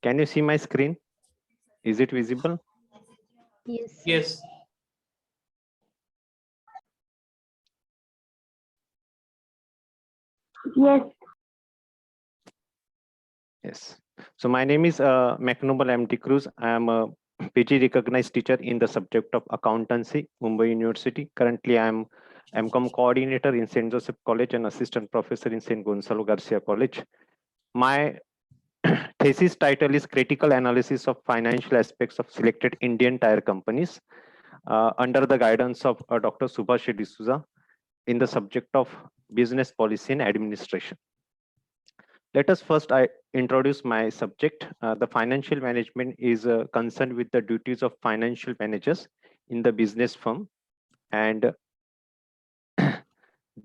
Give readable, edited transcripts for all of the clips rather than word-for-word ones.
Can you see my screen? Is it visible? Yes. Yes. Yes. Yes. So my name is McNoble M. D. Cruz. I am a PG recognized teacher in the subject of accountancy, Mumbai University. Currently, I am MCOM coordinator in St. Joseph College and assistant professor in St. Gonzalo Garcia College. My thesis title is Critical Analysis of Financial Aspects of Selected Indian Tire Companies under the guidance of Dr. Subhash D'Souza in the subject of Business Policy and Administration. Let us first introduce my subject. The financial management is concerned with the duties of financial managers in the business firm, and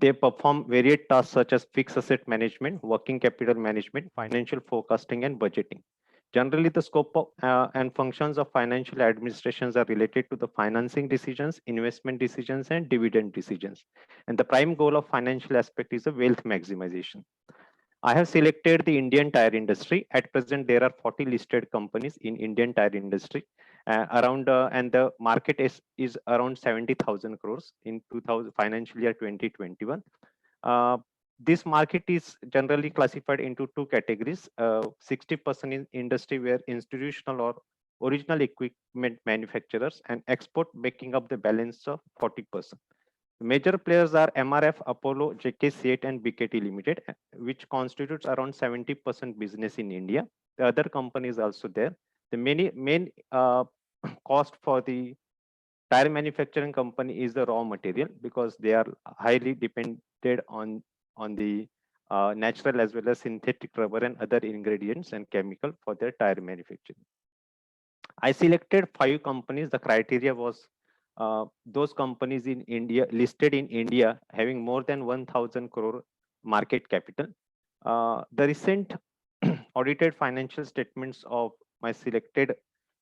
they perform various tasks such as fixed asset management, working capital management, financial forecasting, and budgeting. Generally, the scope of, and functions of financial administrations are related to the financing decisions, investment decisions, and dividend decisions. And the prime goal of financial aspect is a wealth maximization. I have selected the Indian tire industry. At present, there are 40 listed companies in Indian tire industry. And the market is around 70,000 crores in 2000 financial year 2021. This market is generally classified into two categories. 60% in industry where institutional or original equipment manufacturers and export making up the balance of 40%. Major players are MRF, Apollo, JK Seat, and BKT Limited, which constitutes around 70% business in India. The other companies also there. The main cost for the tire manufacturing company is the raw material because they are highly dependent on the natural as well as synthetic rubber and other ingredients and chemical for their tire manufacturing. I selected 5 companies. The criteria was those companies in India listed in India having more than 1,000 crore market capital. The recent audited financial statements of my selected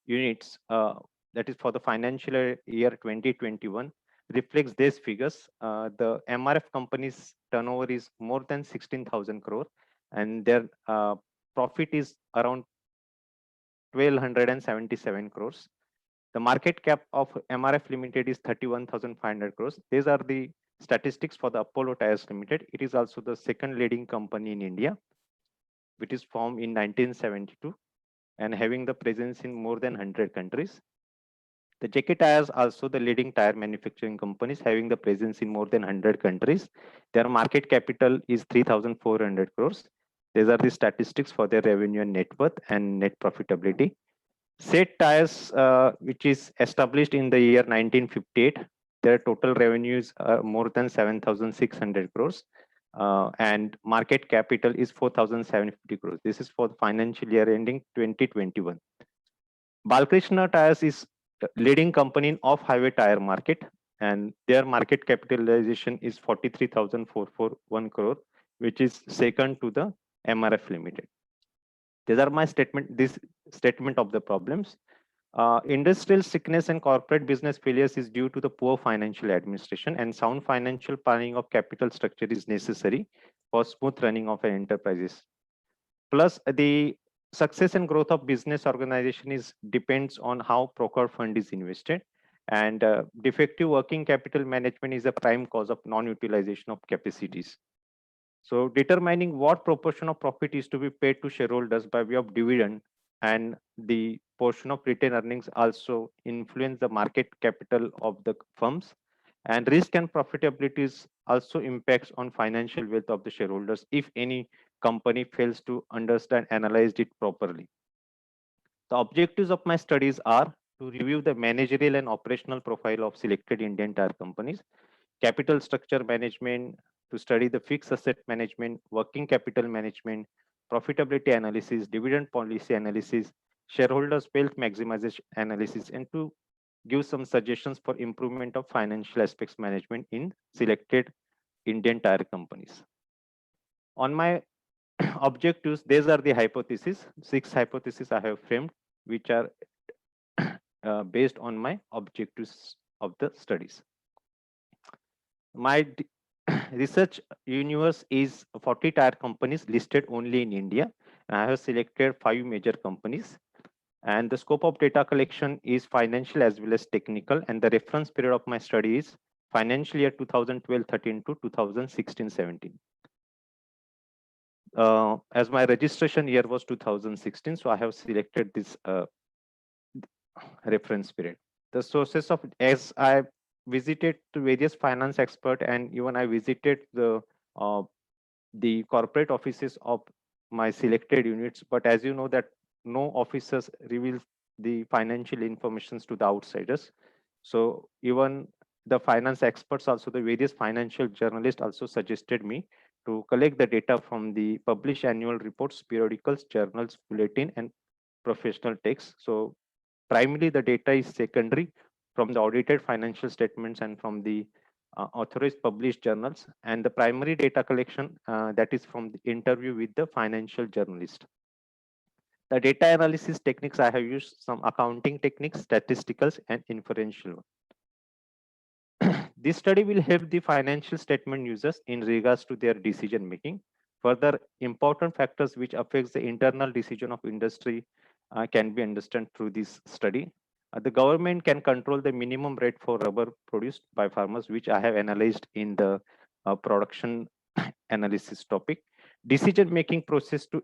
units, that is for the financial year 2021, reflects these figures. The MRF company's turnover is more than 16,000 crore, and their profit is around 1,277 crores. The market cap of MRF Limited is 31,500 crores. These are the statistics for the Apollo Tyres Limited. It is also the second leading company in India, which is formed in 1972 and having the presence in more than 100 countries. The JK Tires also the leading tire manufacturing companies having the presence in more than 100 countries. Their market capital is 3,400 crores. These are the statistics for their revenue and net worth and net profitability. Seat Tires, which is established in the year 1958, their total revenues are more than 7,600 crores, and market capital is 4,750 crores. This is for the financial year ending 2021. Balkrishna Tires is leading company in off-highway tire market, and their market capitalization is 43,441 crore, which is second to the MRF Limited. These are my this statement of the problems. Industrial sickness and corporate business failures is due to the poor financial administration, and sound financial planning of capital structure is necessary for smooth running of an enterprises. Plus, the success and growth of business organization is depends on how proper fund is invested, and defective working capital management is a prime cause of non-utilization of capacities. So determining what proportion of profit is to be paid to shareholders by way of dividend and the portion of retained earnings also influence the market capital of the firms, and risk and profitabilities also impacts on financial wealth of the shareholders if any company fails to understand analyze it properly. The objectives of my studies are to review the managerial and operational profile of selected Indian tire companies, capital structure management, to study the fixed asset management, working capital management, profitability analysis, dividend policy analysis, shareholders wealth maximization analysis, and to give some suggestions for improvement of financial aspects management in selected Indian tire companies. On my objectives, these are the hypotheses, 6 hypotheses I have framed, which are based on my objectives of the studies. My research universe is 40 tire companies listed only in India. And I have selected 5 major companies. And the scope of data collection is financial as well as technical. And the reference period of my study is financial year 2012-13 to 2016-17. As my registration year was 2016, so I have selected this reference period. The sources of, as I visited to various finance expert, and even I visited the corporate offices of my selected units, but as you know that no officers reveal the financial informations to the outsiders. So even the finance experts, also the various financial journalists also suggested me to collect the data from the published annual reports, periodicals, journals, bulletin, and professional texts. So primarily the data is secondary from the audited financial statements and from the authorized published journals, and the primary data collection that is from the interview with the financial journalist. The data analysis techniques I have used some accounting techniques, statisticals, and inferential. This study will help the financial statement users in regards to their decision making. Further, important factors which affects the internal decision of industry can be understood through this study. The government can control the minimum rate for rubber produced by farmers, which I have analyzed in the production analysis topic. Decision making process to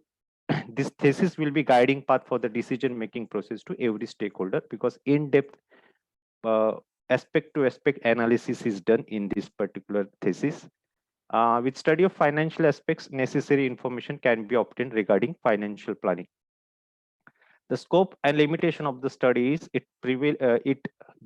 this thesis will be guiding path for the decision making process to every stakeholder, because in-depth aspect to aspect analysis is done in this particular thesis. With study of financial aspects, necessary information can be obtained regarding financial planning. The scope and limitation of the study is it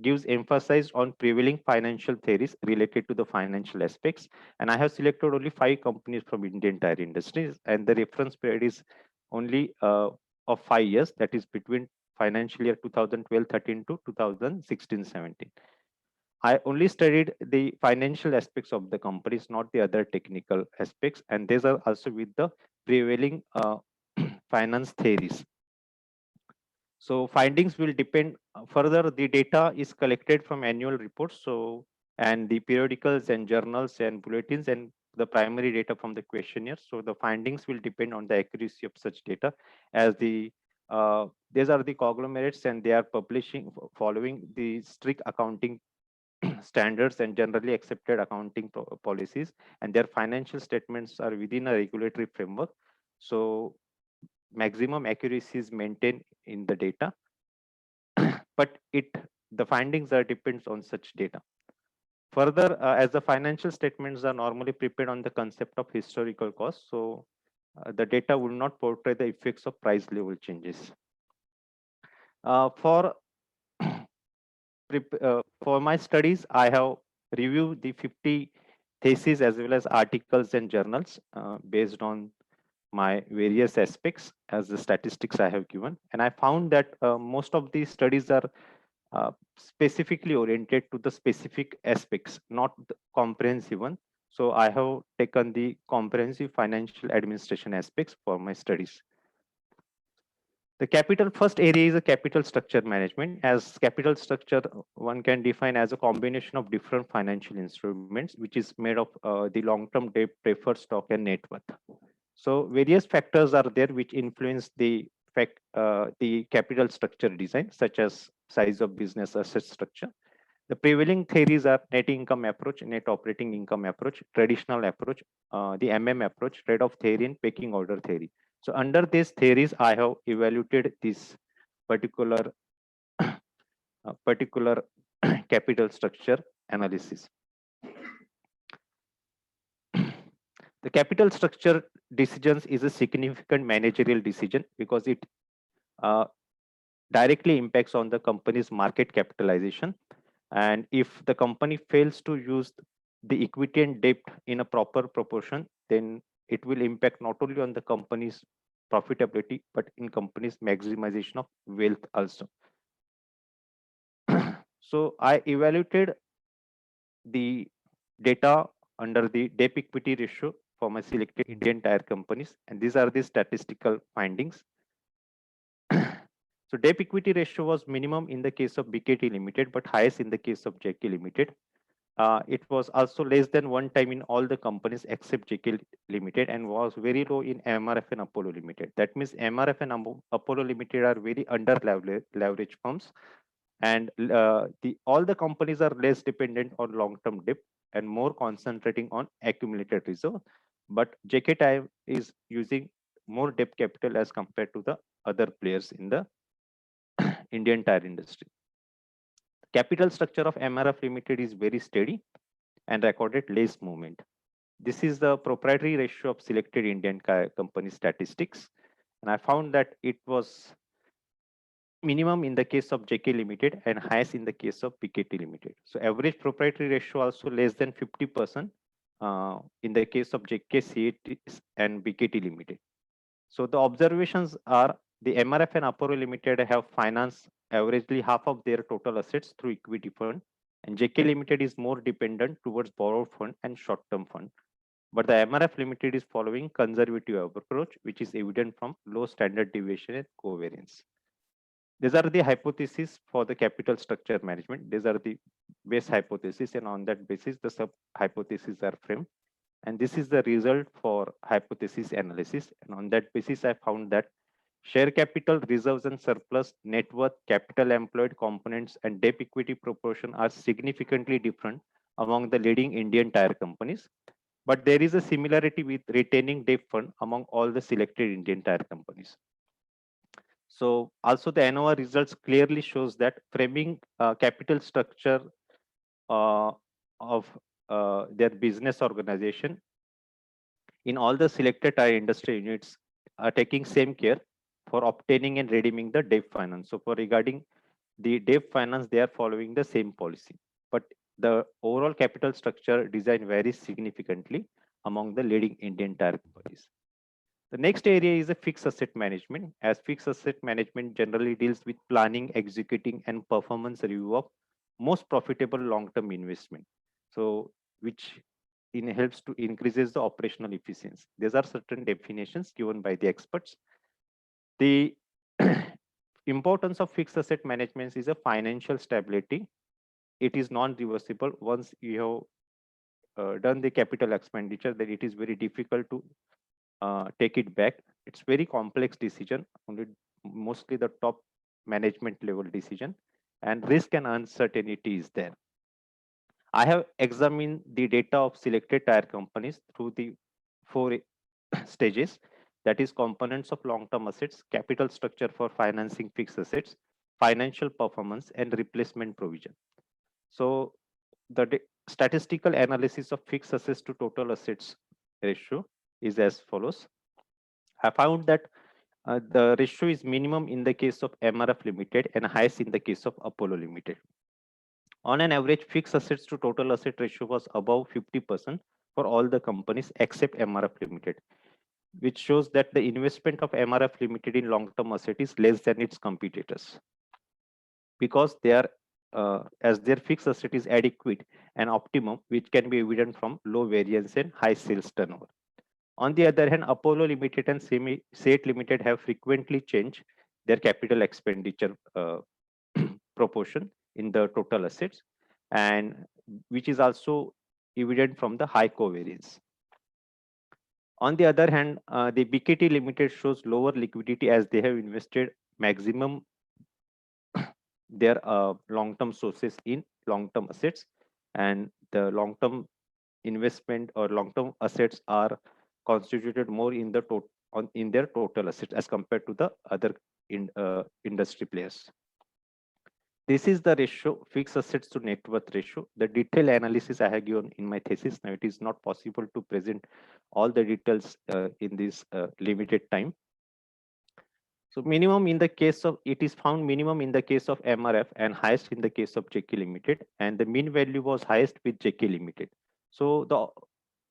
gives emphasis on prevailing financial theories related to the financial aspects. And I have selected only 5 companies from Indian tire industries, and the reference period is only of 5 years, that is between financial year 2012-13 to 2016-17. I only studied the financial aspects of the companies, not the other technical aspects, and these are also with the prevailing finance theories. So findings will depend further. The data is collected from annual reports, so and the periodicals and journals and bulletins, and the primary data from the questionnaire. So the findings will depend on the accuracy of such data, as these are the conglomerates and they are publishing following the strict accounting standards and generally accepted accounting policies, and their financial statements are within a regulatory framework. So maximum accuracy is maintained in the data, but the findings are depends on such data. Further, as the financial statements are normally prepared on the concept of historical cost, so the data will not portray the effects of price level changes. For my studies, I have reviewed the 50 theses as well as articles and journals based on my various aspects as the statistics I have given. And I found that most of these studies are specifically oriented to the specific aspects, not the comprehensive one. So I have taken the comprehensive financial administration aspects for my studies. The capital first area is a capital structure management. As capital structure, one can define as a combination of different financial instruments, which is made of the long-term debt, preferred stock, and net worth. So various factors are there which influence the capital structure design, such as size of business, asset structure. The prevailing theories are net income approach, net operating income approach, traditional approach, the approach, trade-off theory, and pecking order theory. So under these theories, I have evaluated this particular capital structure analysis. The capital structure decisions is a significant managerial decision because it directly impacts on the company's market capitalization. And if the company fails to use the equity and debt in a proper proportion, then it will impact not only on the company's profitability, but in company's maximization of wealth also. So I evaluated the data under the debt equity ratio for my selected Indian tire companies, and these are the statistical findings. So debt equity ratio was minimum in the case of BKT Limited, but highest in the case of Jackie Limited. It was also less than 1 time in all the companies except JK Limited and was very low in MRF and Apollo Limited. That means MRF and Apollo Limited are very under leverage firms, and all the companies are less dependent on long-term debt and more concentrating on accumulated reserve. But JK Tyre is using more debt capital as compared to the other players in the Indian tire industry. Capital structure of MRF Limited is very steady and recorded less movement. This is the proprietary ratio of selected Indian company statistics. And I found that it was minimum in the case of JK Limited and highest in the case of PKT Limited. So average proprietary ratio also less than 50% in the case of JK, CAT and BKT Limited. So the observations are the MRF and Apollo Limited have financed averagely half of their total assets through equity fund, and JK Limited is more dependent towards borrowed fund and short-term fund. But the MRF Limited is following conservative approach, which is evident from low standard deviation and covariance. These are the hypotheses for the capital structure management. These are the base hypothesis, and on that basis, the sub hypotheses are framed. And this is the result for hypothesis analysis. And on that basis, I found that share capital, reserves and surplus, net worth, capital employed components, and debt equity proportion are significantly different among the leading Indian tire companies. But there is a similarity with retaining debt fund among all the selected Indian tire companies. So also the ANOVA results clearly shows that framing capital structure of their business organization in all the selected tire industry units are taking same care for obtaining and redeeming the debt finance. So for regarding the debt finance, they are following the same policy, but the overall capital structure design varies significantly among the leading Indian tire companies. The next area is a fixed asset management, as fixed asset management generally deals with planning, executing, and performance review of most profitable long-term investment. So, which helps to increases the operational efficiency. These are certain definitions given by the experts. The importance of fixed asset management is a financial stability. It is non-reversible. Once you have done the capital expenditure, then it is very difficult to take it back. It's very complex decision, only mostly the top management level decision, and risk and uncertainty is there. I have examined the data of selected tire companies through the 4 stages, that is components of long-term assets, capital structure for financing fixed assets, financial performance, and replacement provision. So the statistical analysis of fixed assets to total assets ratio is as follows. I found that the ratio is minimum in the case of MRF Limited and highest in the case of Apollo Limited. On an average, fixed assets to total asset ratio was above 50% for all the companies except MRF Limited, which shows that the investment of MRF Limited in long-term asset is less than its competitors, because they are as their fixed asset is adequate and optimum, which can be evident from low variance and high sales turnover. On the other hand, Apollo Limited and SAIT Limited have frequently changed their capital expenditure proportion in the total assets, and which is also evident from the high covariance. On the other hand, the BKT Limited shows lower liquidity as they have invested maximum their long-term sources in long-term assets, and the long-term investment or long-term assets are constituted more in the in their total assets as compared to the other industry players. This is the ratio, fixed assets to net worth ratio. The detailed analysis I have given in my thesis. Now it is not possible to present all the details in this limited time. So minimum in the case of, it is found minimum in the case of MRF and highest in the case of JK Limited, and the mean value was highest with JK Limited. So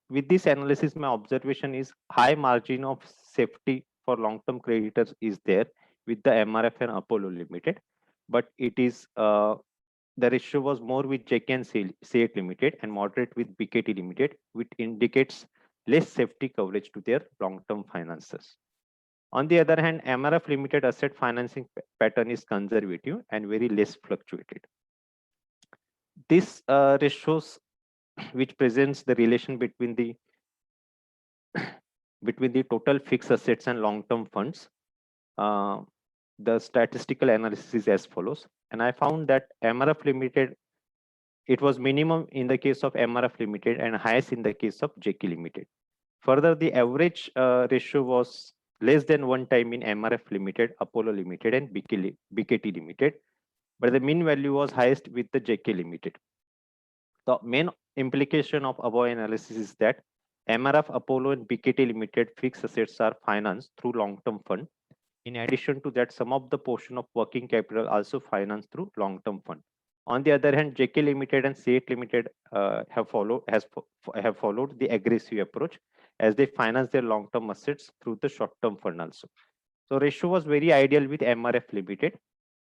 with this analysis, my observation is high margin of safety for long-term creditors is there with the MRF and Apollo Limited, but it is the ratio was more with JK and SAIT Limited and moderate with BKT Limited, which indicates less safety coverage to their long-term finances. On the other hand, MRF Limited asset financing pattern is conservative and very less fluctuated. This ratios which presents the relation between the total fixed assets and long-term funds. Uh, the statistical analysis is as follows, and I found that MRF Limited, it was minimum in the case of MRF Limited and highest in the case of JK Limited. Further, the average ratio was less than 1 time in MRF Limited, Apollo Limited, and BKT Limited, but the mean value was highest with the JK Limited. The main implication of above analysis is that MRF, Apollo, and BKT Limited fixed assets are financed through long-term fund. In addition to that, some of the portion of working capital also financed through long-term fund. On the other hand, JK Limited and CEAT Limited have followed the aggressive approach, as they finance their long-term assets through the short-term fund also. So ratio was very ideal with MRF Limited,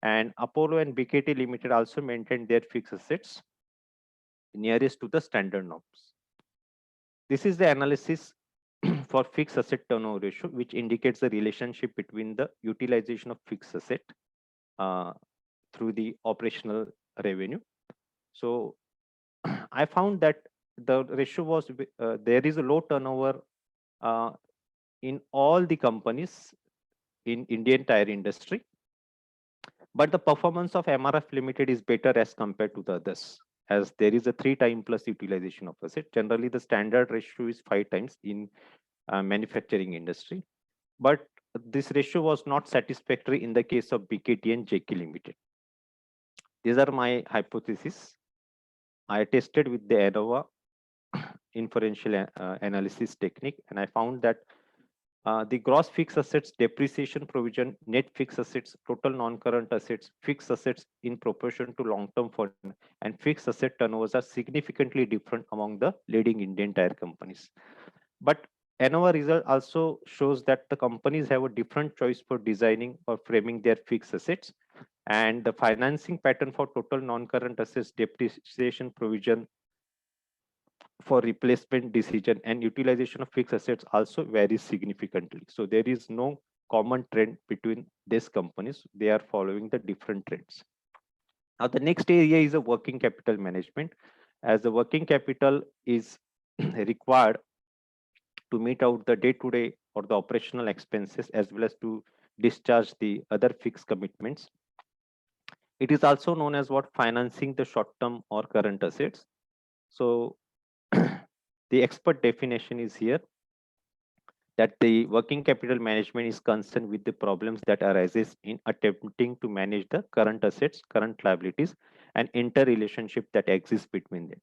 and Apollo and BKT Limited also maintained their fixed assets nearest to the standard norms. This is the analysis for fixed asset turnover ratio, which indicates the relationship between the utilization of fixed asset through the operational revenue. So I found that the ratio was, there is a low turnover in all the companies in Indian tire industry, but the performance of MRF Limited is better as compared to the others, as there is a 3 time plus utilization of asset. Generally, the standard ratio is 5 times in manufacturing industry, but this ratio was not satisfactory in the case of BKT and JK Limited. These are my hypotheses. I tested with the ANOVA inferential analysis technique, and I found that the gross fixed assets, depreciation provision, net fixed assets, total non-current assets, fixed assets in proportion to long-term fund, and fixed asset turnovers are significantly different among the leading Indian tire companies. But ANOVA result also shows that the companies have a different choice for designing or framing their fixed assets, and the financing pattern for total non-current assets, depreciation provision for replacement decision, and utilization of fixed assets also varies significantly. So there is no common trend between these companies. They are following the different trends. Now the next area is a working capital management, as the working capital is required to meet out the day-to-day or the operational expenses, as well as to discharge the other fixed commitments. It is also known as what financing the short-term or current assets. So the expert definition is here, that the working capital management is concerned with the problems that arises in attempting to manage the current assets, current liabilities, and interrelationship that exists between them.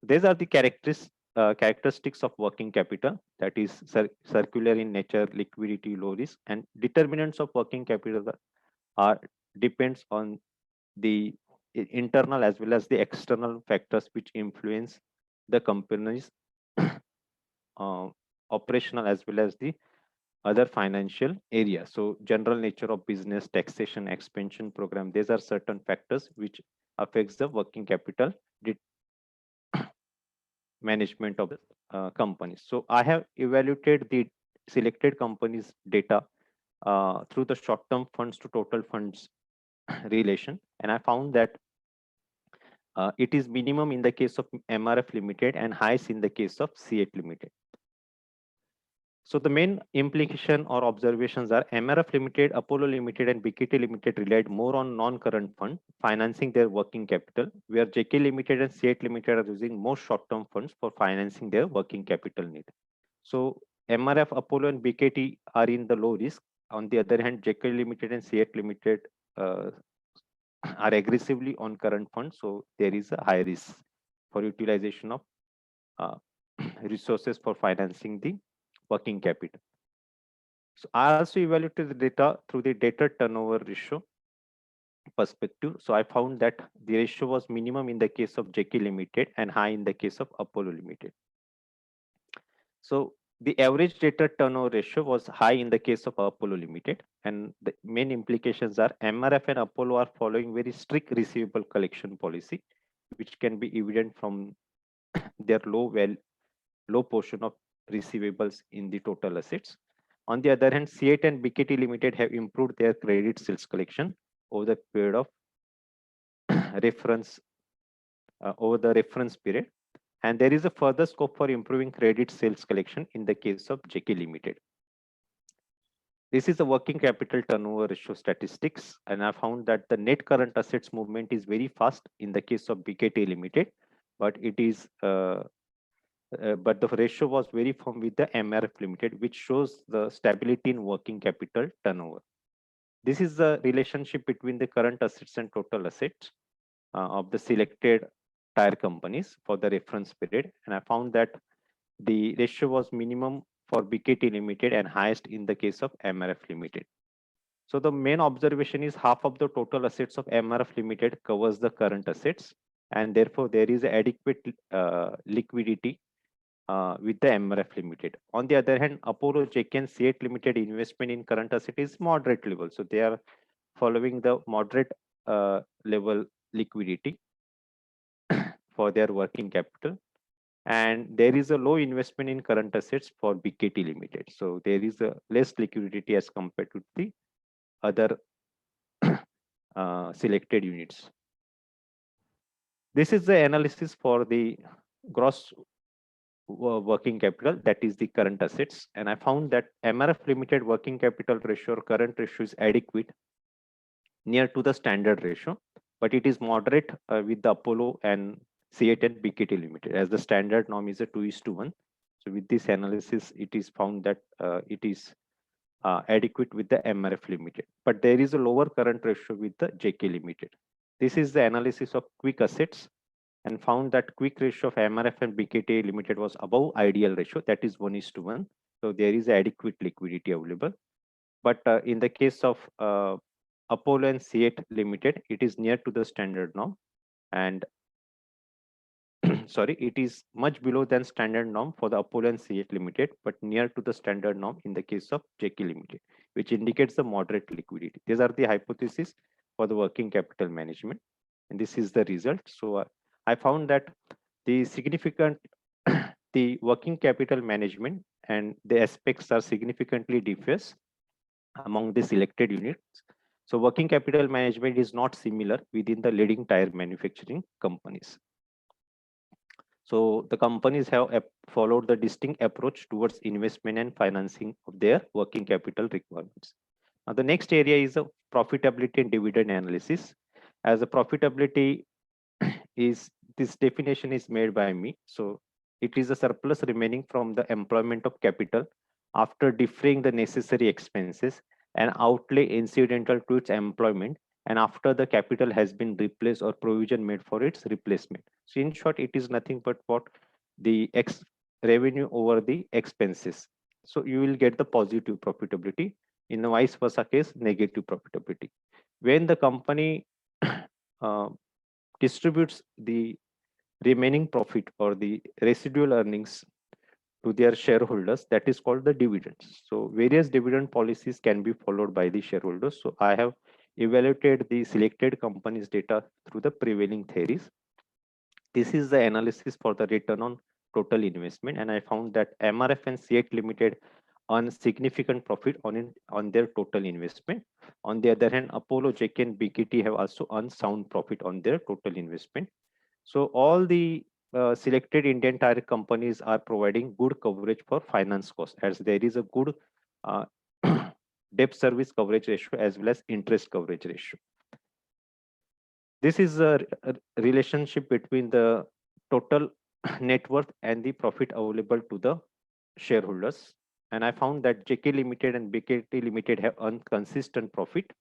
These are the characteristics of working capital, that is circular in nature, liquidity, low risk, and determinants of working capital are depends on the internal as well as the external factors which influence the company's operational as well as the other financial areas. So general nature of business, taxation, expansion program, these are certain factors which affects the working capital management of the companies. So I have evaluated the selected companies data through the short-term funds to total funds relation, and I found that it is minimum in the case of MRF Limited and highest in the case of CEAT Limited. So the main implication or observations are MRF Limited, Apollo Limited, and BKT Limited relied more on non-current fund financing their working capital, where JK Limited and CEAT Limited are using more short-term funds for financing their working capital need. So MRF, Apollo, and BKT are in the low risk. On the other hand, JK Limited and CEAT Limited are aggressively on current funds, so there is a high risk for utilization of resources for financing the working capital. So I also evaluated the data through the debtor turnover ratio perspective. So I found that the ratio was minimum in the case of JK Limited and high in the case of Apollo Limited. So the average debtor turnover ratio was high in the case of Apollo Limited, and the main implications are MRF and Apollo are following very strict receivable collection policy, which can be evident from their low portion of receivables in the total assets. On the other hand, CEAT and BKT Limited have improved their credit sales collection over the period of reference period, And there is a further scope for improving credit sales collection in the case of JK Limited. This is the working capital turnover ratio statistics, and I found that the net current assets movement is very fast in the case of BKT Limited, but it is but the ratio was very firm with the MRF Limited, which shows the stability in working capital turnover. This is the relationship between the current assets and total assets of the selected tire companies for the reference period, and I found that the ratio was minimum for BKT Limited and highest in the case of MRF Limited. So the main observation is half of the total assets of MRF Limited covers the current assets, and therefore there is adequate liquidity with the MRF Limited. On the other hand, Apollo JK and CEAT Limited investment in current asset is moderate level, so they are following the moderate level liquidity for their working capital, and there is a low investment in current assets for BKT Limited. So there is a less liquidity as compared to the other selected units. This is the analysis for the gross working capital, that is the current assets, and I found that MRF Limited working capital ratio or current ratio is adequate, near to the standard ratio, but it is moderate with the Apollo and CEAT and BKT Limited, as the standard norm is a 2:1. So with this analysis, it is found that it is adequate with the MRF Limited, but there is a lower current ratio with the JK Limited. This is the analysis of quick assets, and found that quick ratio of MRF and BKT Limited was above ideal ratio, that is 1:1. So there is adequate liquidity available. But in the case of Apollo and CEAT Limited, it is near to the standard norm, and sorry, it is much below than standard norm for the Apollo and CEAT Limited, but near to the standard norm in the case of JK Limited, which indicates the moderate liquidity. These are the hypotheses for the working capital management, and this is the result. So I found that the significant the working capital management and the aspects are significantly differs among the selected units. So working capital management is not similar within the leading tire manufacturing companies. So the companies have followed the distinct approach towards investment and financing of their working capital requirements. Now the next area is the profitability and dividend analysis. As a profitability is, this definition is made by me. So it is a surplus remaining from the employment of capital after deferring the necessary expenses and outlay incidental to its employment, and after the capital has been replaced or provision made for its replacement. So in short, it is nothing but what the revenue over the expenses. So you will get the positive profitability. In the vice versa case, negative profitability. When the company distributes the remaining profit or the residual earnings to their shareholders, that is called the dividends. So various dividend policies can be followed by the shareholders. So I have evaluated the selected companies data through the prevailing theories. This is the analysis for the return on total investment, and I found that MRF and CEAT Limited earn significant profit on their total investment. On the other hand, Apollo, JK and BKT have also earned sound profit on their total investment. So all the selected Indian tire companies are providing good coverage for finance costs, as there is a good debt service coverage ratio as well as interest coverage ratio. This is a relationship between the total net worth and the profit available to the shareholders. And I found that JK Limited and BKT Limited have earned consistent profit,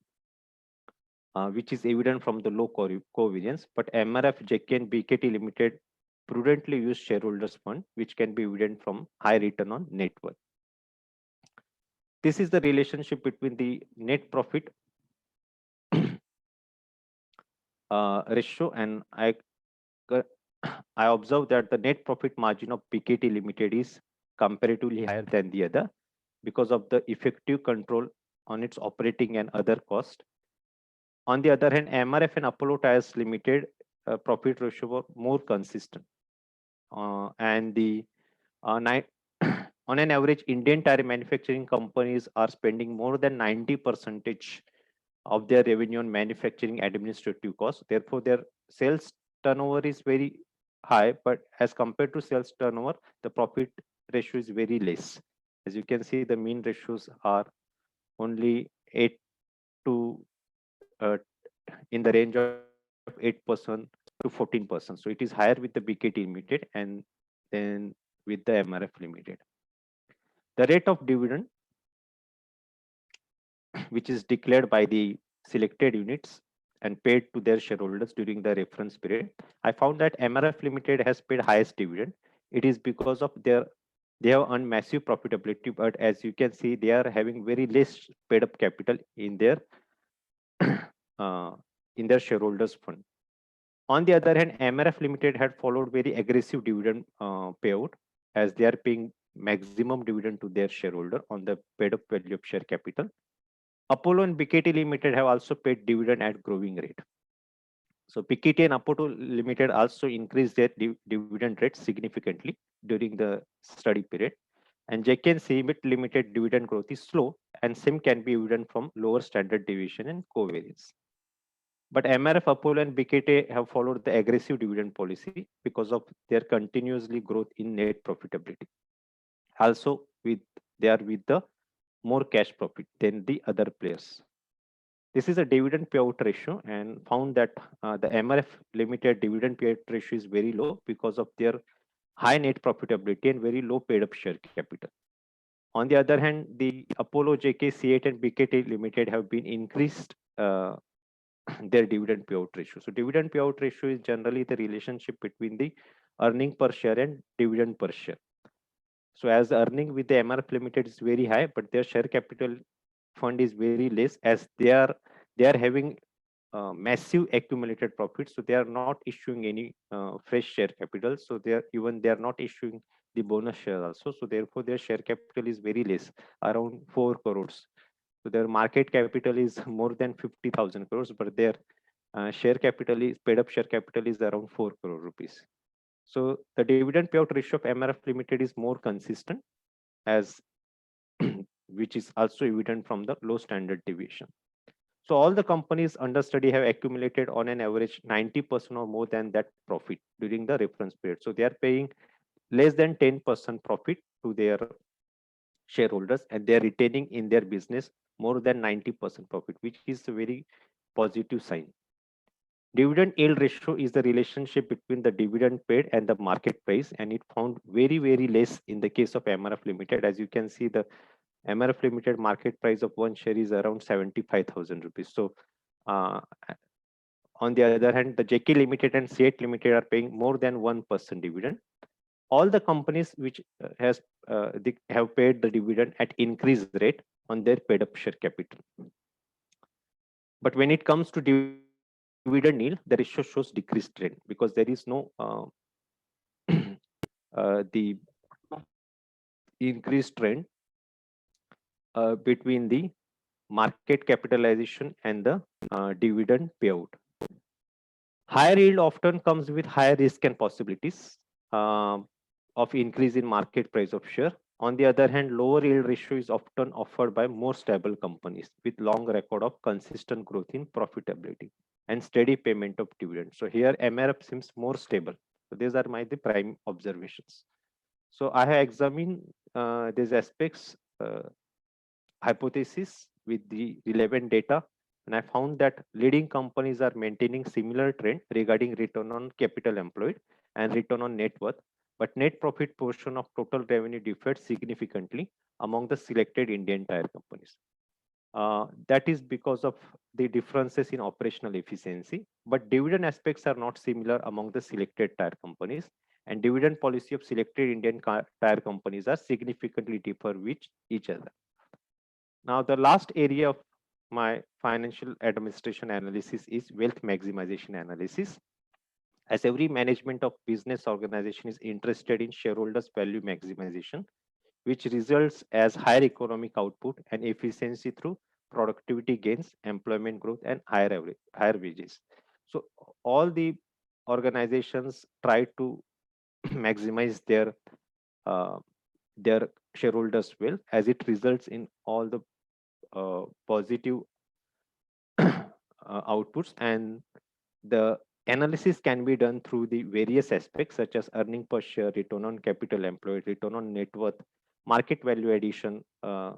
which is evident from the low covariance. But MRF, JK and BKT Limited prudently use shareholders fund, which can be evident from high return on net worth. This is the relationship between the net profit ratio, and I observe that the net profit margin of BKT Limited is comparatively higher than the other because of the effective control on its operating and other costs. On the other hand, MRF and Apollo Tyres Limited profit ratio were more consistent, and the on an average, Indian tire manufacturing companies are spending more than 90% of their revenue on manufacturing administrative costs. Therefore, their sales turnover is very high, but as compared to sales turnover, the profit ratio is very less. As you can see, the mean ratios are only 8 to in the range of 8% to 14%. So it is higher with the BKT Limited and then with the MRF Limited. The rate of dividend, which is declared by the selected units and paid to their shareholders during the reference period, I found that MRF Limited has paid highest dividend. It is because of they have earned massive profitability, but as you can see, they are having very less paid up capital uh, in their shareholders fund. On the other hand, MRF Limited had followed very aggressive dividend payout, as they are paying maximum dividend to their shareholder on the paid up value of share capital. Apollo and BKT Limited have also paid dividend at growing rate. So BKT and Apollo Limited also increased their dividend rate significantly during the study period. And JK and CMIT Limited dividend growth is slow, and same can be evident from lower standard deviation and covariance. But MRF, Apollo, and BKT have followed the aggressive dividend policy because of their continuously growth in net profitability. Also, they are with the more cash profit than the other players. This is a dividend payout ratio, and found that the MRF Limited dividend payout ratio is very low because of their high net profitability and very low paid up share capital. On the other hand, the Apollo, JK, C8, and BKT Limited have been increased their dividend payout ratio. So dividend payout ratio is generally the relationship between the earning per share and dividend per share. So as the earning with the MRF Limited is very high, but their share capital fund is very less, as they are having massive accumulated profits. So they are not issuing any fresh share capital. So they are not issuing the bonus share also. So therefore their share capital is very less, around 4 crores. So their market capital is more than 50,000 crores, but their share capital is paid up share capital is around 4 crore rupees. So the dividend payout ratio of MRF Limited is more consistent, as which is also evident from the low standard deviation. So all the companies under study have accumulated on an average 90% or more than that profit during the reference period. So they are paying less than 10% profit to their shareholders, and they are retaining in their business more than 90% profit, which is a very positive sign. Dividend yield ratio is the relationship between the dividend paid and the market price, and it found very, very less in the case of MRF Limited. As you can see, the MRF Limited market price of one share is around 75,000 rupees. So on the other hand, the JK Limited and C8 Limited are paying more than 1% dividend. All the companies which they have paid the dividend at increased rate on their paid up share capital. But when it comes to dividend yield, the ratio shows decreased trend, because there is no the increased trend between the market capitalization and the dividend payout. Higher yield often comes with higher risk and possibilities of increase in market price of share. On the other hand, lower yield ratio is often offered by more stable companies with long record of consistent growth in profitability and steady payment of dividends. So here MRF seems more stable. So these are the prime observations. So I have examined these aspects hypothesis with the relevant data, and I found that leading companies are maintaining similar trend regarding return on capital employed and return on net worth, but net profit portion of total revenue differed significantly among the selected Indian tire companies. That is because of the differences in operational efficiency, but dividend aspects are not similar among the selected tire companies, and dividend policy of selected Indian tire companies are significantly differ with each other. Now, the last area of my financial administration analysis is wealth maximization analysis. As every management of business organization is interested in shareholders' value maximization, which results as higher economic output and efficiency through productivity gains, employment growth, and higher wages. So all the organizations try to maximize their shareholders' wealth, as it results in all the positive outputs, and the Analysis can be done through the various aspects such as earning per share, return on capital employed, return on net worth, market value addition,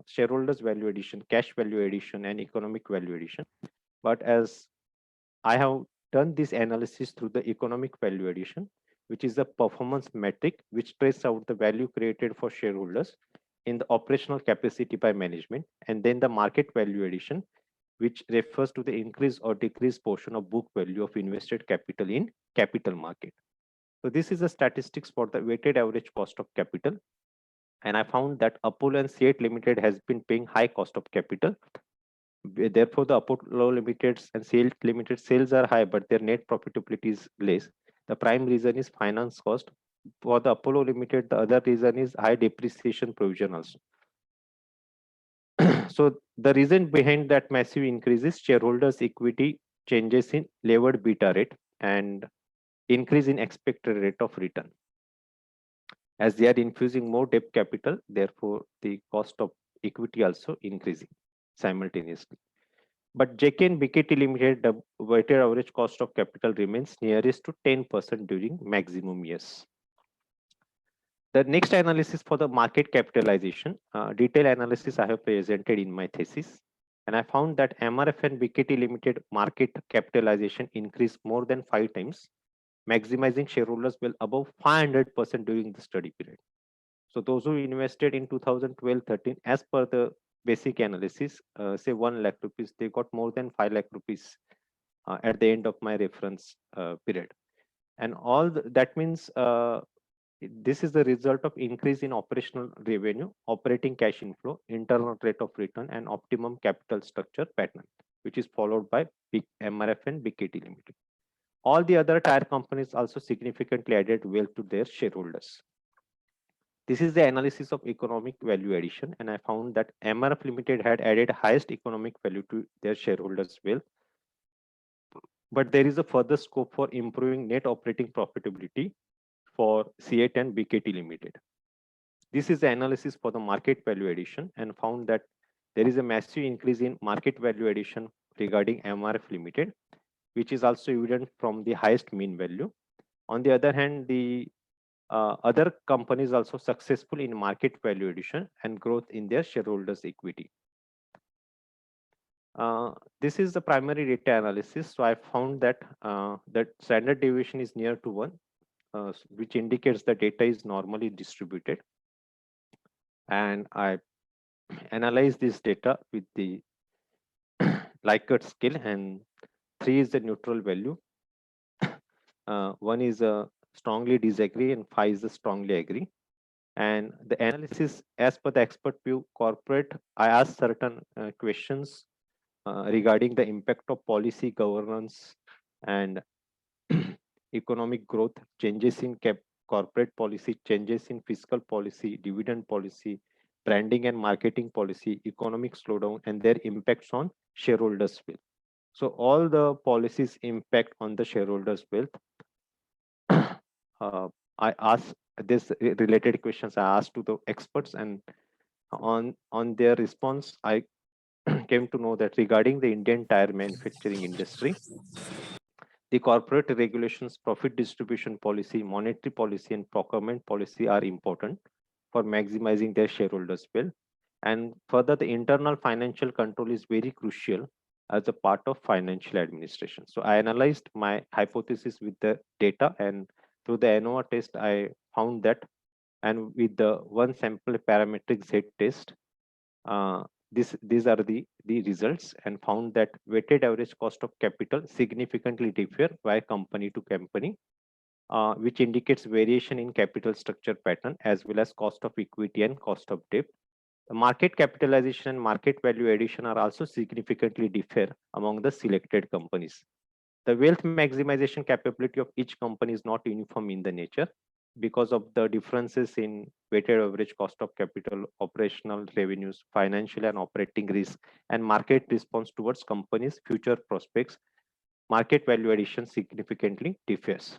shareholders value addition, cash value addition, and economic value addition. But as I have done this analysis through the economic value addition, which is a performance metric which traces out the value created for shareholders in the operational capacity by management, and then the market value addition, which refers to the increase or decrease portion of book value of invested capital in capital market. So this is a statistics for the weighted average cost of capital. And I found that Apollo and CEAT Limited has been paying high cost of capital. Therefore, the Apollo Limited and CEAT Limited sales are high, but their net profitability is less. The prime reason is finance cost. For the Apollo Limited, the other reason is high depreciation provision also. So the reason behind that massive increase is shareholders' equity changes in levered beta rate and increase in expected rate of return. As they are infusing more debt capital, therefore the cost of equity also increasing simultaneously. But JK and BKT Limited, the weighted average cost of capital remains nearest to 10% during maximum years. The next analysis for the market capitalization, detailed analysis I have presented in my thesis. And I found that MRF and BKT Limited market capitalization increased more than 5 times, maximizing shareholders well above 500% during the study period. So those who invested in 2012-13, as per the basic analysis, say 1 lakh rupees, they got more than 5 lakh rupees at the end of my reference period. And that means this is the result of increase in operational revenue, operating cash inflow, internal rate of return, and optimum capital structure pattern, which is followed by MRF and BKT Limited. All the other tire companies also significantly added wealth to their shareholders. This is the analysis of economic value addition, and I found that MRF Limited had added highest economic value to their shareholders' wealth. But there is a further scope for improving net operating profitability for CEAT and BKT Limited. This is the analysis for the market value addition and found that there is a massive increase in market value addition regarding MRF Limited, which is also evident from the highest mean value. On the other hand, the other companies also successful in market value addition and growth in their shareholders' equity. This is the primary data analysis. So I found that that standard deviation is near to 1. Which indicates the data is normally distributed. And I analyze this data with the Likert scale, and 3 is the neutral value. 1 is a strongly disagree, and 5 is a strongly agree. And the analysis, as per the expert view corporate, I asked certain questions regarding the impact of policy governance and economic growth, changes in corporate policy, changes in fiscal policy, dividend policy, branding and marketing policy, economic slowdown, and their impacts on shareholders' wealth. So all the policies impact on the shareholders' wealth. I asked this related questions I asked to the experts, and on their response, I came to know that regarding the Indian tire manufacturing industry, the corporate regulations, profit distribution policy, monetary policy, and procurement policy are important for maximizing their shareholders' wealth. And further, the internal financial control is very crucial as a part of financial administration. So I analyzed my hypothesis with the data, and through the ANOVA test, I found that, and with the one sample parametric Z test, these are the results, and found that weighted average cost of capital significantly differ by company to company, which indicates variation in capital structure pattern as well as cost of equity and cost of debt. The market capitalization and market value addition are also significantly differ among the selected companies. The wealth maximization capability of each company is not uniform in the nature because of the differences in weighted average cost of capital, operational revenues, financial and operating risk, and market response towards companies' future prospects. Market value addition significantly differs.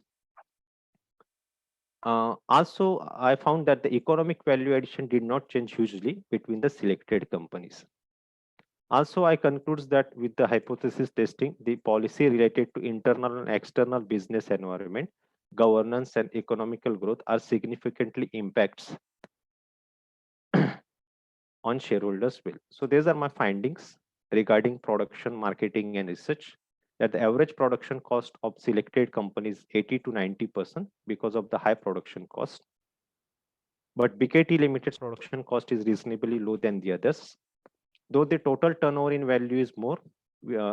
Also, I found that the economic value addition did not change hugely between the selected companies. Also, I concludes that with the hypothesis testing, the policy related to internal and external business environment, governance and economical growth are significantly impacts on shareholders' will. So these are my findings regarding production, marketing and research, that the average production cost of selected companies 80 to 90% because of the high production cost. But BKT Limited's production cost is reasonably low than the others. Though the total turnover in value is more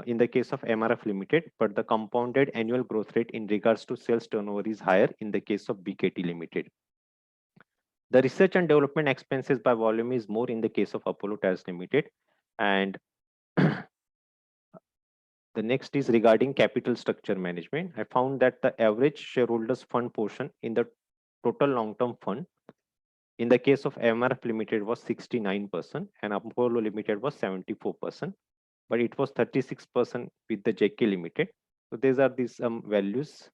in the case of MRF Limited, but the compounded annual growth rate in regards to sales turnover is higher in the case of BKT Limited. The research and development expenses by volume is more in the case of Apollo Tyres Limited. And the next is regarding capital structure management. I found that the average shareholders fund portion in the total long-term fund in the case of MRF Limited was 69% and Apollo Limited was 74%, but it was 36% with the JK Limited. So these are these values.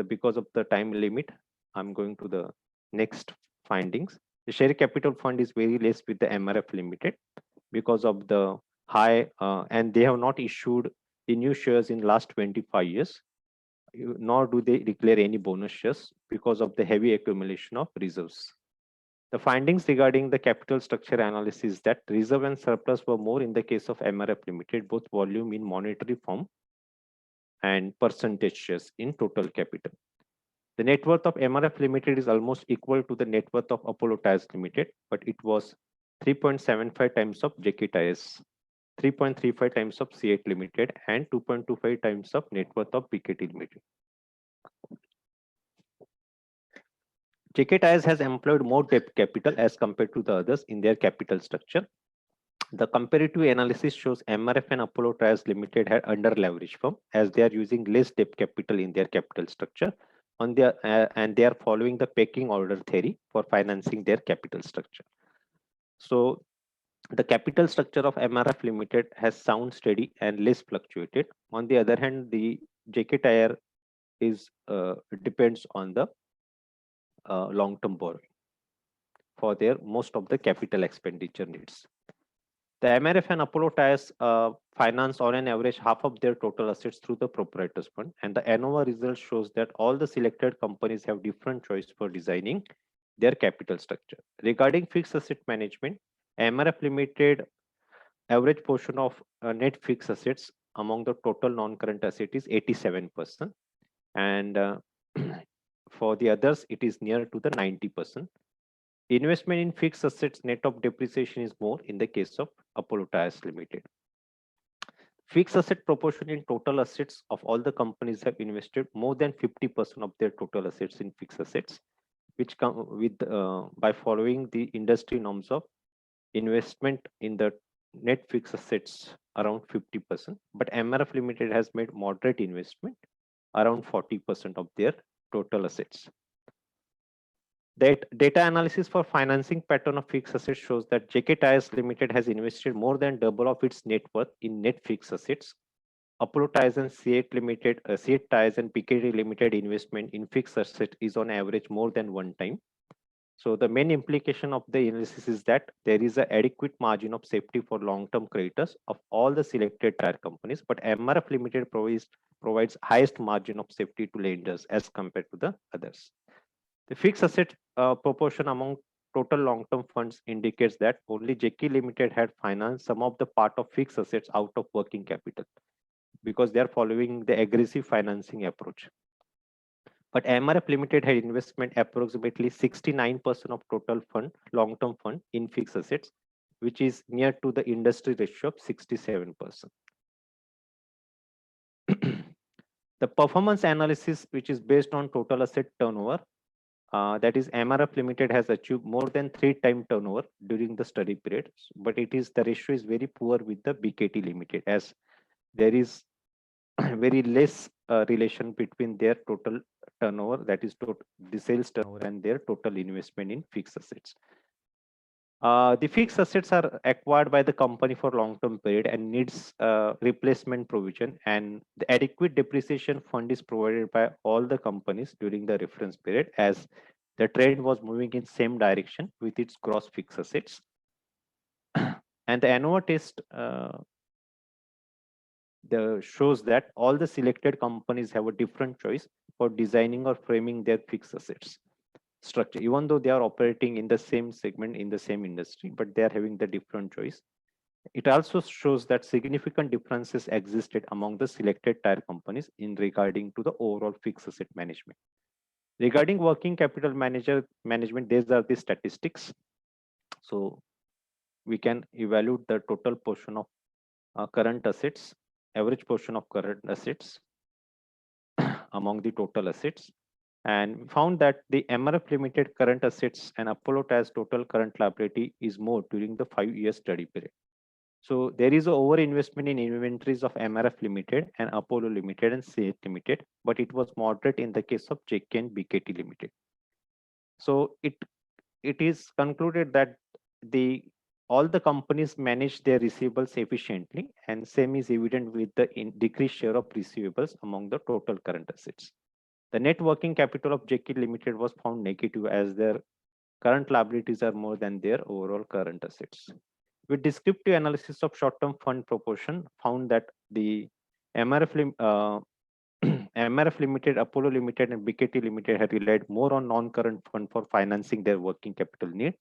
Because of the time limit, I'm going to the next findings. The share capital fund is very less with the MRF Limited because of the high and they have not issued the new shares in last 25 years, nor do they declare any bonus shares because of the heavy accumulation of reserves. The findings regarding the capital structure analysis that reserve and surplus were more in the case of MRF Limited, both volume in monetary form and percentage shares in total capital. The net worth of MRF Limited is almost equal to the net worth of Apollo Tyres Limited, but it was 3.75 times of JK Tyres, 3.35 times of C8 Limited, and 2.25 times of net worth of BKT Limited. JK Tyres has employed more debt capital as compared to the others in their capital structure. The comparative analysis shows MRF and Apollo Tyres Limited had under leveraged firm as they are using less debt capital in their capital structure and they are following the pecking order theory for financing their capital structure. So the capital structure of MRF Limited has sound steady and less fluctuated. On the other hand, the JK Tyre is depends on the long-term borrowing for their most of the capital expenditure needs. The MRF and Apollo Tyres finance on an average half of their total assets through the proprietors fund, and the ANOVA result shows that all the selected companies have different choice for designing their capital structure. Regarding fixed asset management, MRF Limited average portion of net fixed assets among the total non-current asset is 87%, and for the others it is near to the 90%. Investment in fixed assets net of depreciation is more in the case of Apollo Tyres Limited. Fixed asset proportion in total assets of all the companies have invested more than 50% of their total assets in fixed assets, which come with by following the industry norms of investment in the net fixed assets around 50%. But MRF Limited has made moderate investment around 40% of their total assets. That data analysis for financing pattern of fixed assets shows that JK Tyres Limited has invested more than double of its net worth in net fixed assets. Apollo Tyres and C8 Limited, C8 Tyres and BKT Limited investment in fixed asset is on average more than 1 time. So the main implication of the analysis is that there is an adequate margin of safety for long-term creditors of all the selected tire companies, but MRF Limited provides highest margin of safety to lenders as compared to the others. The fixed asset proportion among total long-term funds indicates that only JK Limited had financed some of the part of fixed assets out of working capital because they are following the aggressive financing approach. But MRF Limited had investment approximately 69% of total fund, long-term fund in fixed assets, which is near to the industry ratio of 67%. The performance analysis, which is based on total asset turnover, that is MRF Limited has achieved more than 3 times turnover during the study period, but the ratio is very poor with the BKT Limited as there is very less relation between their total turnover, that is the sales turnover, and their total investment in fixed assets. The fixed assets are acquired by the company for long-term period and needs replacement provision, and the adequate depreciation fund is provided by all the companies during the reference period as the trend was moving in same direction with its gross fixed assets. And the ANOVA test shows that all the selected companies have a different choice for designing or framing their fixed assets structure, even though they are operating in the same segment in the same industry, but they are having the different choice. It also shows that significant differences existed among the selected tire companies in regarding to the overall fixed asset management. Regarding working capital management, these are the statistics. So we can evaluate the total portion of current assets, average portion of current assets among the total assets, and we found that the MRF Limited current assets and Apollo Tyres total current liability is more during the 5-year study period. So there is a over investment in inventories of MRF Limited and Apollo Limited and SEAT Limited, but it was moderate in the case of JK and BKT Limited. So it is concluded that all the companies manage their receivables efficiently, and same is evident with the decreased share of receivables among the total current assets. The net working capital of JK Limited was found negative as their current liabilities are more than their overall current assets. With descriptive analysis of short-term fund proportion, found that the MRF Limited, Apollo Limited, and BKT Limited had relied more on non-current fund for financing their working capital need.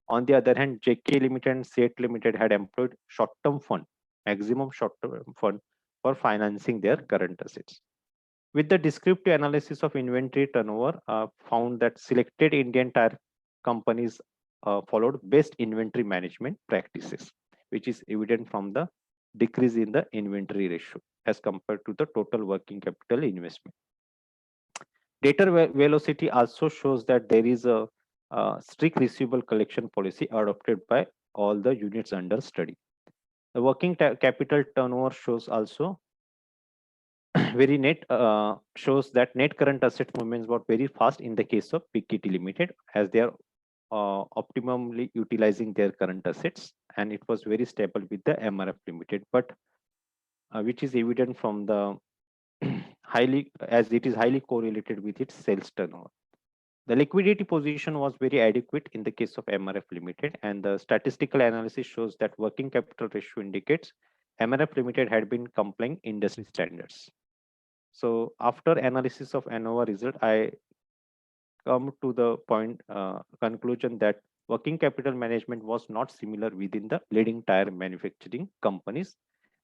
On the other hand, JK Limited and SEAT Limited had employed short-term fund, maximum short-term fund for financing their current assets. With the descriptive analysis of inventory turnover, found that selected Indian tire companies followed best inventory management practices, which is evident from the decrease in the inventory ratio as compared to the total working capital investment. Data velocity also shows that there is a strict receivable collection policy adopted by all the units under study. The working capital turnover shows also very net shows that net current asset movements were very fast in the case of BKT Limited, as they are optimally utilizing their current assets, and it was very stable with the MRF Limited, but which is evident from the as it is highly correlated with its sales turnover. The liquidity position was very adequate in the case of MRF Limited, and the statistical analysis shows that working capital ratio indicates MRF Limited had been complying industry standards. So after analysis of ANOVA result, I come to the point conclusion that working capital management was not similar within the leading tire manufacturing companies,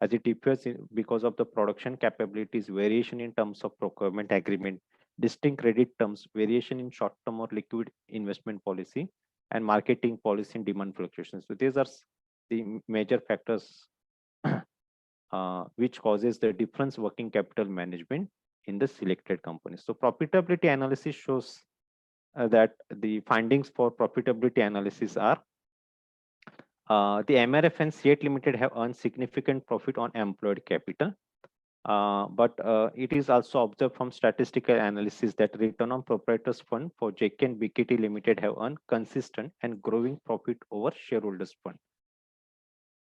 as it differs because of the production capabilities, variation in terms of procurement agreement, distinct credit terms, variation in short-term or liquid investment policy, and marketing policy and demand fluctuations. So these are the major factors which causes the difference working capital management in the selected companies. So profitability analysis shows that the findings for profitability analysis are the MRF and SEAT Limited have earned significant profit on employed capital. But it is also observed from statistical analysis that return on proprietors fund for JK and BKT Limited have earned consistent and growing profit over shareholders fund.